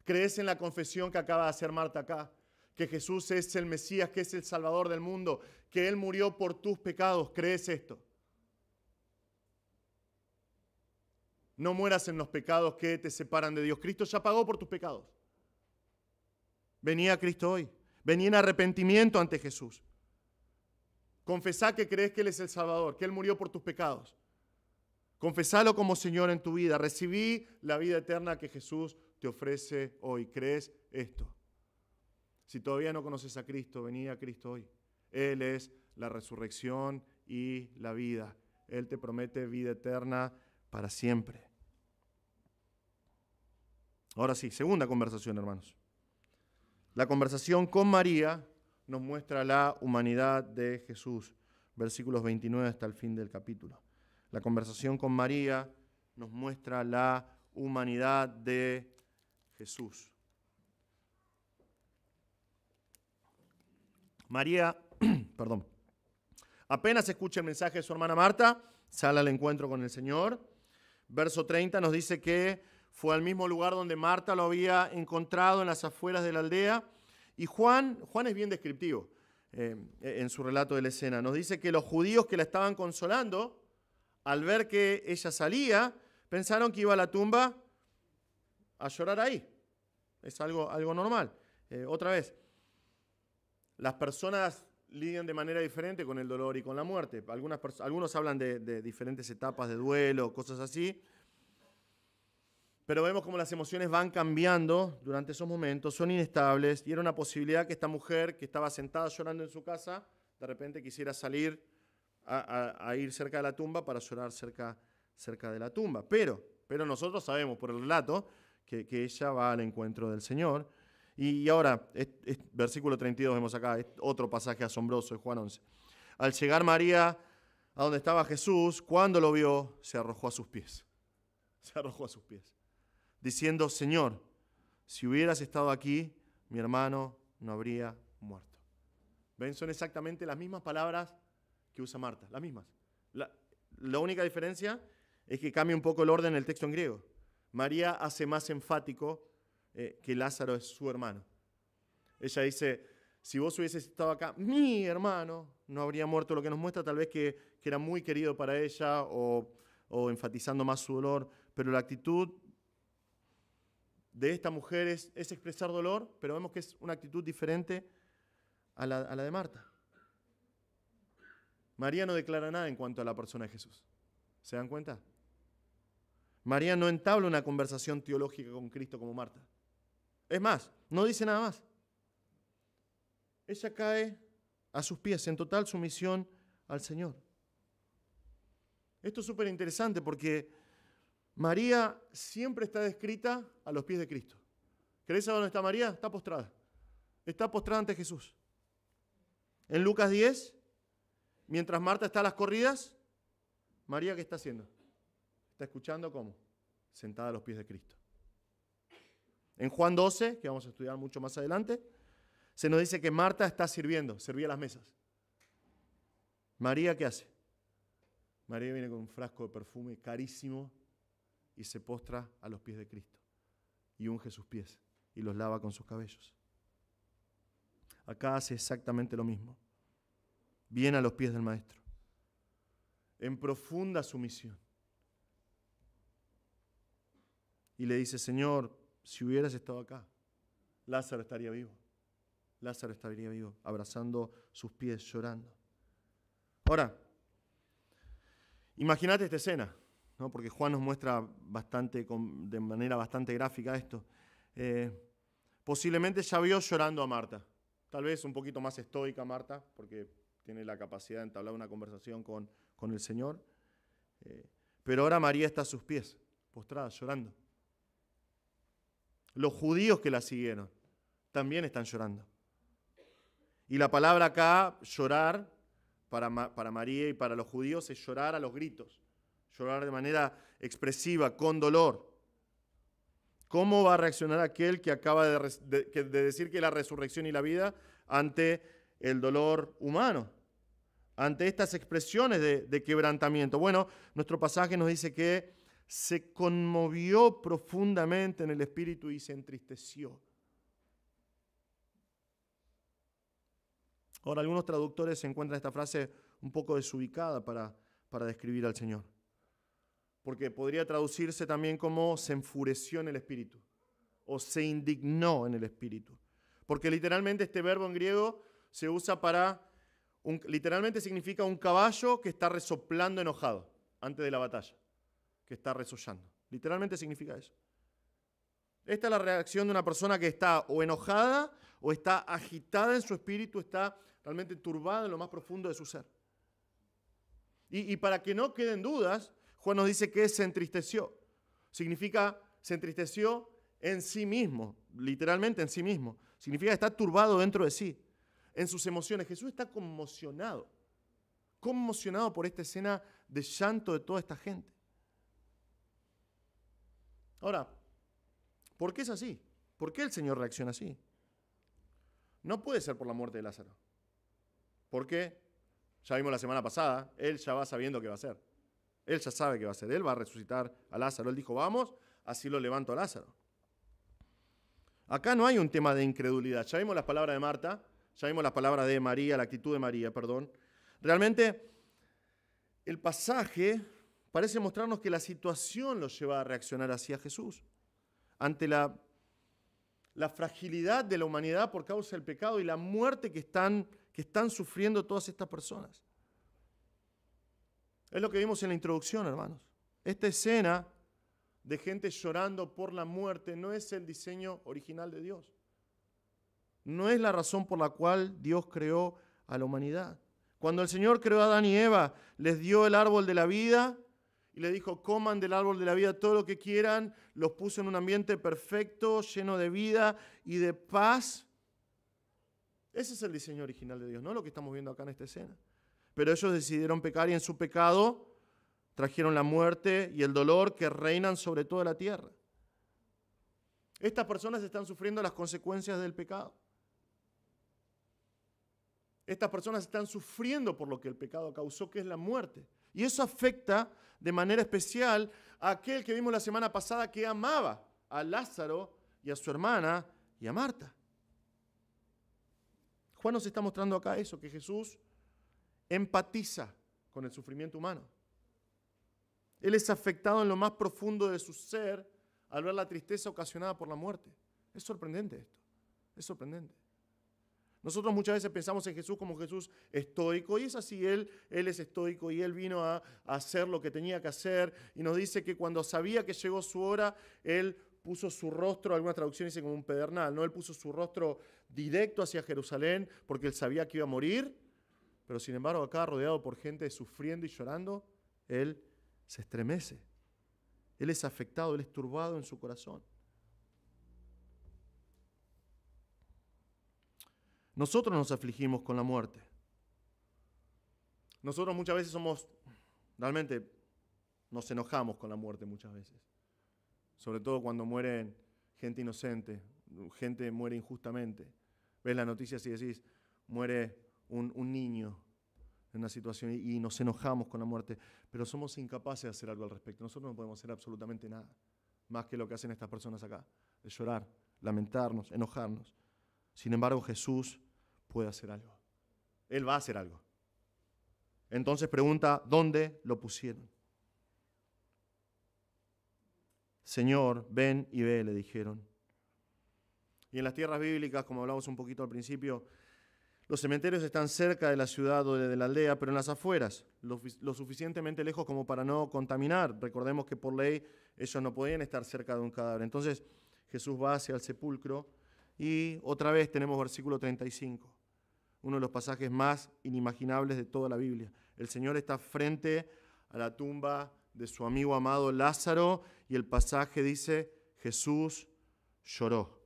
¿Crees en la confesión que acaba de hacer Marta acá? Que Jesús es el Mesías, que es el Salvador del mundo, que Él murió por tus pecados. ¿Crees esto? No mueras en los pecados que te separan de Dios. Cristo ya pagó por tus pecados. Vení a Cristo hoy. Vení en arrepentimiento ante Jesús. Confesá que crees que Él es el Salvador, que Él murió por tus pecados. Confesalo como Señor en tu vida. Recibí la vida eterna que Jesús te ofrece hoy. ¿Crees esto? Si todavía no conoces a Cristo, vení a Cristo hoy. Él es la resurrección y la vida. Él te promete vida eterna para siempre. Ahora sí, segunda conversación, hermanos. La conversación con María nos muestra la humanidad de Jesús. Versículos 29 hasta el fin del capítulo. La conversación con María nos muestra la humanidad de Jesús. María, apenas escucha el mensaje de su hermana Marta, sale al encuentro con el Señor. Verso 30 nos dice que fue al mismo lugar donde Marta lo había encontrado, en las afueras de la aldea. Y Juan es bien descriptivo en su relato de la escena. Nos dice que los judíos que la estaban consolando, al ver que ella salía, pensaron que iba a la tumba a llorar ahí. Es algo normal. Otra vez, las personas lidian de manera diferente con el dolor y con la muerte. Algunos hablan de diferentes etapas de duelo, cosas así. Pero vemos cómo las emociones van cambiando durante esos momentos, son inestables, y era una posibilidad que esta mujer que estaba sentada llorando en su casa, de repente quisiera salir a ir cerca de la tumba para llorar cerca cerca de la tumba. Pero nosotros sabemos por el relato que ella va al encuentro del Señor. Y ahora, versículo 32 vemos acá, otro pasaje asombroso de Juan 11. Al llegar María a donde estaba Jesús, cuando lo vio, se arrojó a sus pies. Se arrojó a sus pies, diciendo: Señor, si hubieras estado aquí, mi hermano no habría muerto. ¿Ven? Son exactamente las mismas palabras que usa Marta, las mismas. La única diferencia es que cambia un poco el orden del texto en griego. María hace más enfático que Lázaro es su hermano. Ella dice: si vos hubieses estado acá, mi hermano no habría muerto, lo que nos muestra tal vez que era muy querido para ella o enfatizando más su dolor, pero la actitud de esta mujer es expresar dolor, pero vemos que es una actitud diferente a la de Marta. María no declara nada en cuanto a la persona de Jesús. ¿Se dan cuenta? María no entabla una conversación teológica con Cristo como Marta. Es más, no dice nada más. Ella cae a sus pies en total sumisión al Señor. Esto es súper interesante porque María siempre está descrita a los pies de Cristo. ¿Querés saber dónde está María? Está postrada. Está postrada ante Jesús. En Lucas 10, mientras Marta está a las corridas, María, ¿qué está haciendo? Está escuchando cómo, sentada a los pies de Cristo. En Juan 12, que vamos a estudiar mucho más adelante, se nos dice que Marta está servía las mesas. María, ¿qué hace? María viene con un frasco de perfume carísimo y se postra a los pies de Cristo y unge sus pies y los lava con sus cabellos. Acá hace exactamente lo mismo. Viene a los pies del Maestro en profunda sumisión y le dice: Señor, si hubieras estado acá, Lázaro estaría vivo. Lázaro estaría vivo, abrazando sus pies, llorando. Ahora, imagínate esta escena, ¿no? Porque Juan nos muestra de manera bastante gráfica esto. Posiblemente ya vio llorando a Marta. Tal vez un poquito más estoica Marta, porque tiene la capacidad de entablar una conversación con el Señor. Pero ahora María está a sus pies, postrada, llorando. Los judíos que la siguieron también están llorando. Y la palabra acá, llorar, para María y para los judíos, es llorar a los gritos. Llorar de manera expresiva, con dolor. ¿Cómo va a reaccionar aquel que acaba de decir que la resurrección y la vida ante el dolor humano? Ante estas expresiones de quebrantamiento. Bueno, nuestro pasaje nos dice que se conmovió profundamente en el espíritu y se entristeció. Ahora, algunos traductores encuentran esta frase un poco desubicada para describir al Señor. Porque podría traducirse también como se enfureció en el espíritu o se indignó en el espíritu. Porque literalmente este verbo en griego se usa literalmente significa un caballo que está resoplando enojado antes de la batalla, que está resollando. Literalmente significa eso. Esta es la reacción de una persona que está o enojada o está agitada en su espíritu, está realmente turbada en lo más profundo de su ser. Y para que no queden dudas, Juan nos dice que se entristeció. Significa, se entristeció en sí mismo, literalmente en sí mismo. Significa que está turbado dentro de sí, en sus emociones. Jesús está conmocionado por esta escena de llanto de toda esta gente. Ahora, ¿por qué es así? ¿Por qué el Señor reacciona así? No puede ser por la muerte de Lázaro. ¿Por qué? Ya vimos la semana pasada, Él ya va sabiendo qué va a hacer. Él ya sabe qué va a hacer. Él va a resucitar a Lázaro. Él dijo: vamos, así lo levanto a Lázaro. Acá no hay un tema de incredulidad. Ya vimos las palabras de Marta, ya vimos las palabras de María, la actitud de María, perdón. Realmente, el pasaje parece mostrarnos que la situación los lleva a reaccionar así a Jesús. Ante la fragilidad de la humanidad por causa del pecado y la muerte que están sufriendo todas estas personas. Es lo que vimos en la introducción, hermanos. Esta escena de gente llorando por la muerte no es el diseño original de Dios. No es la razón por la cual Dios creó a la humanidad. Cuando el Señor creó a Adán y Eva, les dio el árbol de la vida y les dijo, coman del árbol de la vida todo lo que quieran, los puso en un ambiente perfecto, lleno de vida y de paz. Ese es el diseño original de Dios, no lo que estamos viendo acá en esta escena. Pero ellos decidieron pecar y en su pecado trajeron la muerte y el dolor que reinan sobre toda la tierra. Estas personas están sufriendo las consecuencias del pecado. Estas personas están sufriendo por lo que el pecado causó, que es la muerte. Y eso afecta de manera especial a aquel que vimos la semana pasada que amaba a Lázaro y a su hermana y a Marta. Juan nos está mostrando acá eso, que Jesús empatiza con el sufrimiento humano. Él es afectado en lo más profundo de su ser al ver la tristeza ocasionada por la muerte. Es sorprendente esto, es sorprendente. Nosotros muchas veces pensamos en Jesús como Jesús estoico, y es así, Él es estoico y Él vino a hacer lo que tenía que hacer, y nos dice que cuando sabía que llegó su hora, Él puso su rostro, algunas traducciones dicen como un pedernal, ¿no? Él puso su rostro directo hacia Jerusalén porque Él sabía que iba a morir, pero sin embargo acá rodeado por gente sufriendo y llorando, Él se estremece. Él es afectado, Él es turbado en su corazón. Nosotros nos afligimos con la muerte. Nosotros muchas veces realmente nos enojamos con la muerte muchas veces. Sobre todo cuando muere gente inocente, gente muere injustamente. Ves las noticias y decís, muere un niño en una situación y nos enojamos con la muerte, pero somos incapaces de hacer algo al respecto. Nosotros no podemos hacer absolutamente nada, más que lo que hacen estas personas acá, de llorar, lamentarnos, enojarnos. Sin embargo, Jesús puede hacer algo. Él va a hacer algo. Entonces pregunta, ¿dónde lo pusieron? Señor, ven y ve, le dijeron. Y en las tierras bíblicas, como hablamos un poquito al principio, los cementerios están cerca de la ciudad o de la aldea, pero en las afueras, lo suficientemente lejos como para no contaminar. Recordemos que por ley ellos no podían estar cerca de un cadáver. Entonces Jesús va hacia el sepulcro y otra vez tenemos versículo 35, uno de los pasajes más inimaginables de toda la Biblia. El Señor está frente a la tumba de su amigo amado Lázaro y el pasaje dice, Jesús lloró.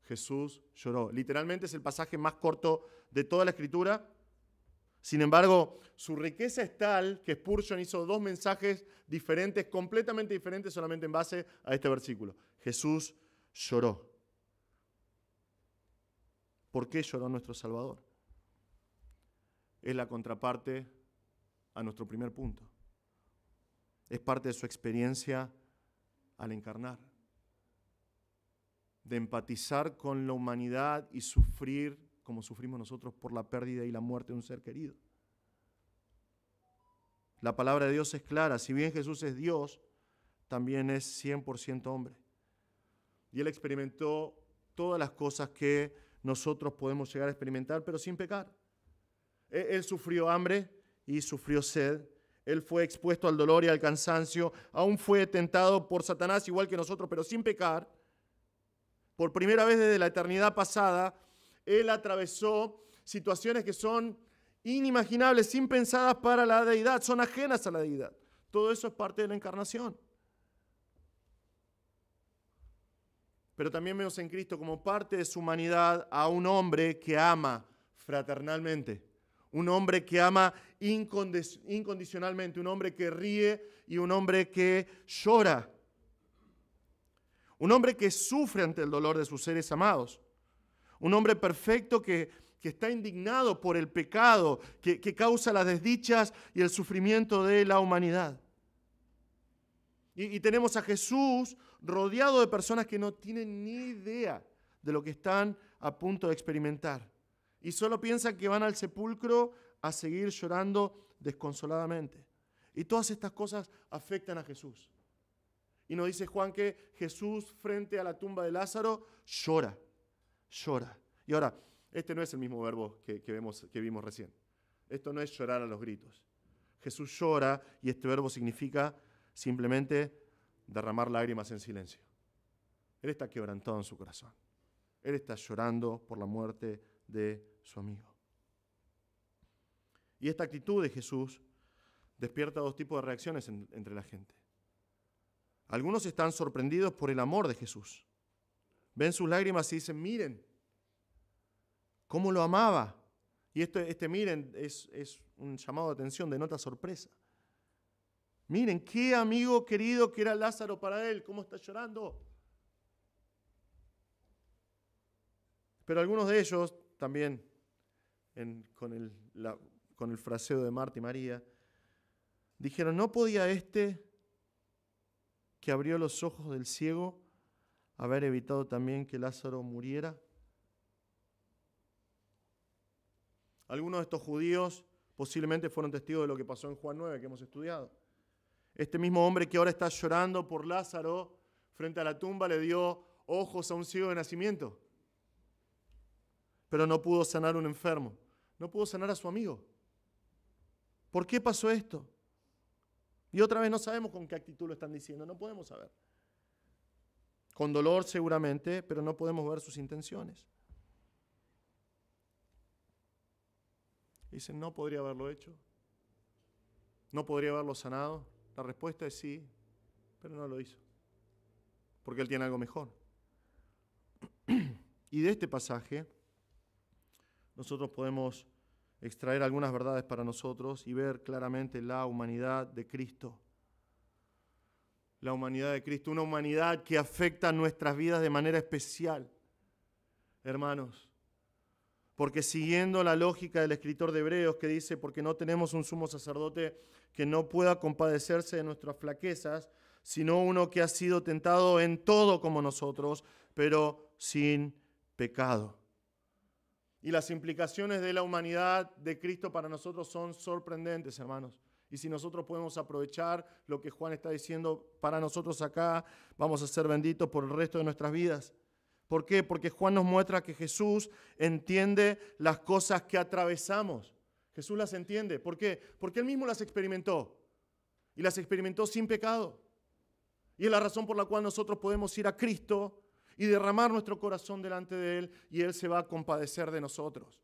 Jesús lloró. Literalmente es el pasaje más corto de toda la Escritura. Sin embargo, su riqueza es tal que Spurgeon hizo 2 mensajes diferentes, completamente diferentes, solamente en base a este versículo. Jesús lloró. ¿Por qué lloró nuestro Salvador? Es la contraparte a nuestro primer punto. Es parte de su experiencia al encarnar. De empatizar con la humanidad y sufrir como sufrimos nosotros por la pérdida y la muerte de un ser querido. La palabra de Dios es clara. Si bien Jesús es Dios, también es 100% hombre. Y Él experimentó todas las cosas que nosotros podemos llegar a experimentar, pero sin pecar. Él sufrió hambre y sufrió sed. Él fue expuesto al dolor y al cansancio. Aún fue tentado por Satanás igual que nosotros, pero sin pecar. Por primera vez desde la eternidad pasada, Él atravesó situaciones que son inimaginables, impensadas para la deidad, son ajenas a la deidad. Todo eso es parte de la encarnación. Pero también vemos en Cristo como parte de su humanidad a un hombre que ama fraternalmente, un hombre que ama incondicionalmente, un hombre que ríe y un hombre que llora. Un hombre que sufre ante el dolor de sus seres amados. Un hombre perfecto que está indignado por el pecado, que causa las desdichas y el sufrimiento de la humanidad. Y tenemos a Jesús rodeado de personas que no tienen ni idea de lo que están a punto de experimentar. Y solo piensan que van al sepulcro a seguir llorando desconsoladamente. Y todas estas cosas afectan a Jesús. Y nos dice Juan que Jesús frente a la tumba de Lázaro llora. Y ahora, este no es el mismo verbo que vimos recién. Esto no es llorar a los gritos. Jesús llora y este verbo significa simplemente derramar lágrimas en silencio. Él está quebrantado en su corazón. Él está llorando por la muerte de su amigo. Y esta actitud de Jesús despierta dos tipos de reacciones entre la gente. Algunos están sorprendidos por el amor de Jesús. Ven sus lágrimas y dicen, miren, cómo lo amaba. Y miren es un llamado de atención, denota sorpresa. Miren, qué amigo querido que era Lázaro para él, cómo está llorando. Pero algunos de ellos, también con el fraseo de Marta y María, dijeron, ¿no podía que abrió los ojos del ciego haber evitado también que Lázaro muriera? Algunos de estos judíos posiblemente fueron testigos de lo que pasó en Juan 9 que hemos estudiado. Este mismo hombre que ahora está llorando por Lázaro frente a la tumba le dio ojos a un ciego de nacimiento, pero no pudo sanar a un enfermo, no pudo sanar a su amigo. ¿Por qué pasó esto? Y otra vez no sabemos con qué actitud lo están diciendo, no podemos saber. Con dolor seguramente, pero no podemos ver sus intenciones. Dicen, ¿no podría haberlo hecho? ¿No podría haberlo sanado? La respuesta es sí, pero no lo hizo. Porque Él tiene algo mejor. Y de este pasaje nosotros podemos extraer algunas verdades para nosotros y ver claramente la humanidad de Cristo. La humanidad de Cristo, una humanidad que afecta nuestras vidas de manera especial, hermanos. Porque siguiendo la lógica del escritor de Hebreos que dice, porque no tenemos un sumo sacerdote que no pueda compadecerse de nuestras flaquezas, sino uno que ha sido tentado en todo como nosotros, pero sin pecado. Y las implicaciones de la humanidad de Cristo para nosotros son sorprendentes, hermanos. Y si nosotros podemos aprovechar lo que Juan está diciendo para nosotros acá, vamos a ser benditos por el resto de nuestras vidas. ¿Por qué? Porque Juan nos muestra que Jesús entiende las cosas que atravesamos. Jesús las entiende. ¿Por qué? Porque Él mismo las experimentó. Y las experimentó sin pecado. Y es la razón por la cual nosotros podemos ir a Cristo y derramar nuestro corazón delante de Él, y Él se va a compadecer de nosotros,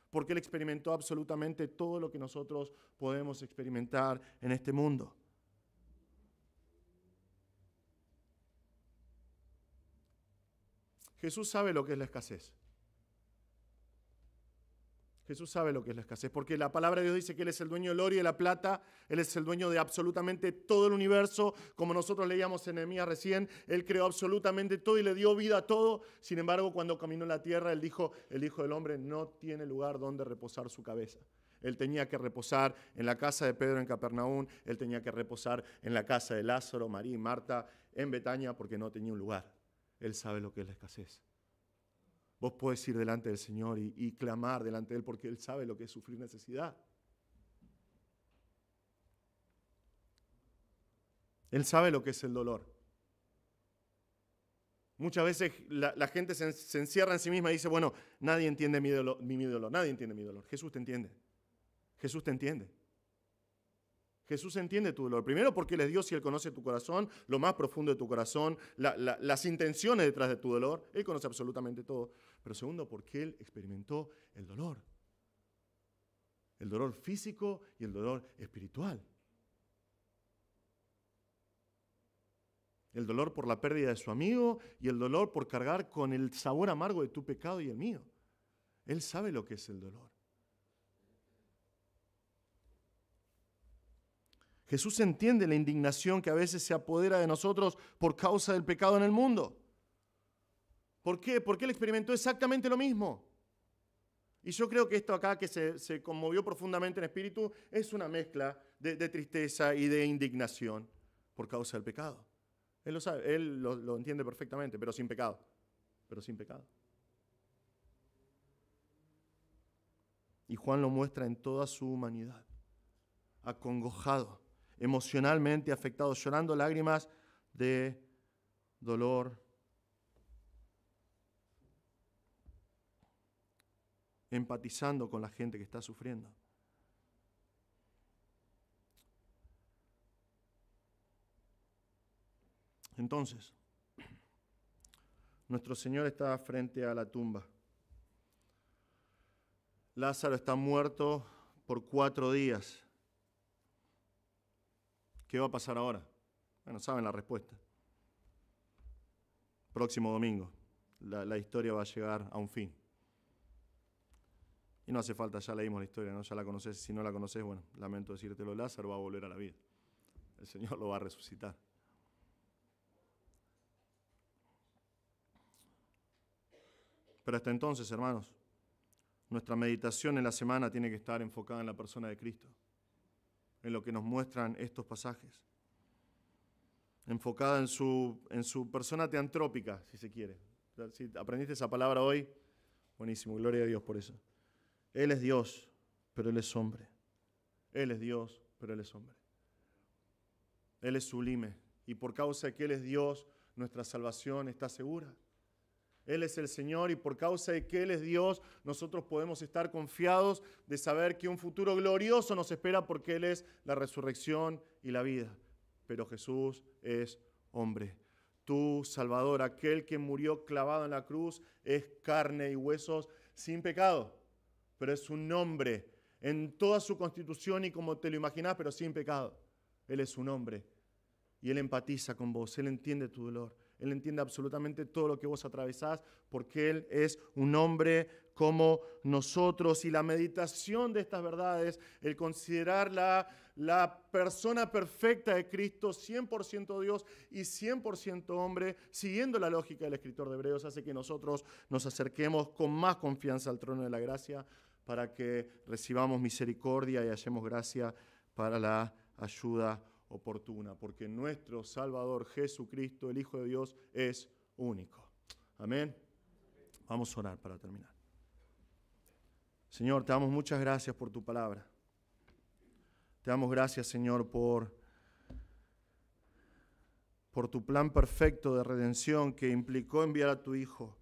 porque Él experimentó absolutamente todo lo que nosotros podemos experimentar en este mundo. Jesús sabe lo que es la escasez. Jesús sabe lo que es la escasez, porque la palabra de Dios dice que Él es el dueño del oro y de la plata, Él es el dueño de absolutamente todo el universo, como nosotros leíamos en Nehemías recién, Él creó absolutamente todo y le dio vida a todo. Sin embargo, cuando caminó en la tierra, Él dijo, el Hijo del Hombre no tiene lugar donde reposar su cabeza. Él tenía que reposar en la casa de Pedro en Capernaum, Él tenía que reposar en la casa de Lázaro, María y Marta en Betania, porque no tenía un lugar. Él sabe lo que es la escasez. Vos podés ir delante del Señor y clamar delante de Él porque Él sabe lo que es sufrir necesidad. Él sabe lo que es el dolor. Muchas veces la gente se encierra en sí misma y dice, bueno, nadie entiende mi dolor, nadie entiende mi dolor. Jesús te entiende. Jesús te entiende. Jesús entiende tu dolor. Primero porque Él es Dios y Él conoce tu corazón, lo más profundo de tu corazón, las intenciones detrás de tu dolor. Él conoce absolutamente todo. Pero segundo porque Él experimentó el dolor. El dolor físico y el dolor espiritual. El dolor por la pérdida de su amigo y el dolor por cargar con el sabor amargo de tu pecado y el mío. Él sabe lo que es el dolor. Jesús entiende la indignación que a veces se apodera de nosotros por causa del pecado en el mundo. ¿Por qué? Porque Él experimentó exactamente lo mismo. Y yo creo que esto acá que se conmovió profundamente en espíritu es una mezcla de tristeza y de indignación por causa del pecado. Él lo sabe, Él lo entiende perfectamente, pero sin pecado. Pero sin pecado. Y Juan lo muestra en toda su humanidad, acongojado, emocionalmente afectado, llorando lágrimas de dolor, empatizando con la gente que está sufriendo. Entonces, nuestro Señor está frente a la tumba. Lázaro está muerto por 4 días. ¿Qué va a pasar ahora? Bueno, saben la respuesta. Próximo domingo, la historia va a llegar a un fin. Y no hace falta, ya leímos la historia, ¿no? Ya la conoces. Si no la conoces, bueno, lamento decírtelo, Lázaro va a volver a la vida. El Señor lo va a resucitar. Pero hasta entonces, hermanos, nuestra meditación en la semana tiene que estar enfocada en la persona de Cristo, en lo que nos muestran estos pasajes. Enfocada en su persona teantrópica, si se quiere. Si aprendiste esa palabra hoy, buenísimo, gloria a Dios por eso. Él es Dios, pero Él es hombre. Él es Dios, pero Él es hombre. Él es sublime, y por causa de que Él es Dios, nuestra salvación está segura. Él es el Señor, y por causa de que Él es Dios, nosotros podemos estar confiados de saber que un futuro glorioso nos espera, porque Él es la resurrección y la vida. Pero Jesús es hombre. Tu Salvador, aquel que murió clavado en la cruz, es carne y huesos sin pecado. Pero es un hombre en toda su constitución y como te lo imaginás, pero sin pecado. Él es un hombre y Él empatiza con vos, Él entiende tu dolor, Él entiende absolutamente todo lo que vos atravesás, porque Él es un hombre como nosotros. Y la meditación de estas verdades, el considerar la persona perfecta de Cristo, 100% Dios y 100% hombre, siguiendo la lógica del escritor de Hebreos, hace que nosotros nos acerquemos con más confianza al trono de la gracia, para que recibamos misericordia y hallemos gracia para la ayuda oportuna, porque nuestro Salvador Jesucristo, el Hijo de Dios, es único. Amén. Vamos a orar para terminar. Señor, te damos muchas gracias por tu palabra. Te damos gracias, Señor, por tu plan perfecto de redención que implicó enviar a tu Hijo,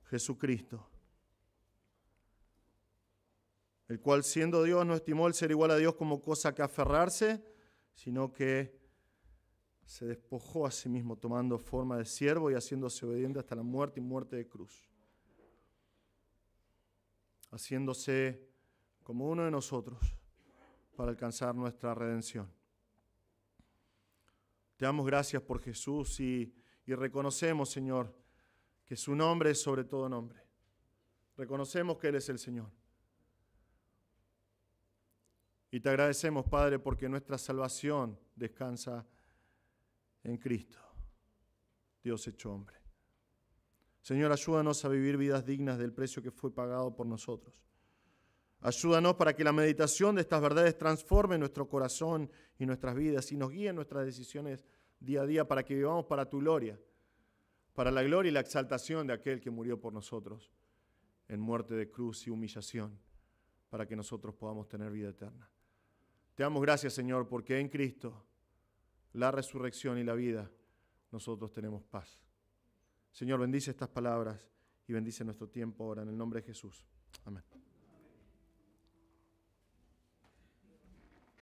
Jesucristo, el cual, siendo Dios, no estimó el ser igual a Dios como cosa que aferrarse, sino que se despojó a sí mismo, tomando forma de siervo y haciéndose obediente hasta la muerte y muerte de cruz, haciéndose como uno de nosotros para alcanzar nuestra redención. Te damos gracias por Jesús y reconocemos, Señor, que su nombre es sobre todo nombre. Reconocemos que Él es el Señor. Y te agradecemos, Padre, porque nuestra salvación descansa en Cristo, Dios hecho hombre. Señor, ayúdanos a vivir vidas dignas del precio que fue pagado por nosotros. Ayúdanos para que la meditación de estas verdades transforme nuestro corazón y nuestras vidas y nos guíe en nuestras decisiones día a día, para que vivamos para tu gloria, para la gloria y la exaltación de aquel que murió por nosotros en muerte de cruz y humillación, para que nosotros podamos tener vida eterna. Te damos gracias, Señor, porque en Cristo, la resurrección y la vida, nosotros tenemos paz. Señor, bendice estas palabras y bendice nuestro tiempo ahora en el nombre de Jesús. Amén.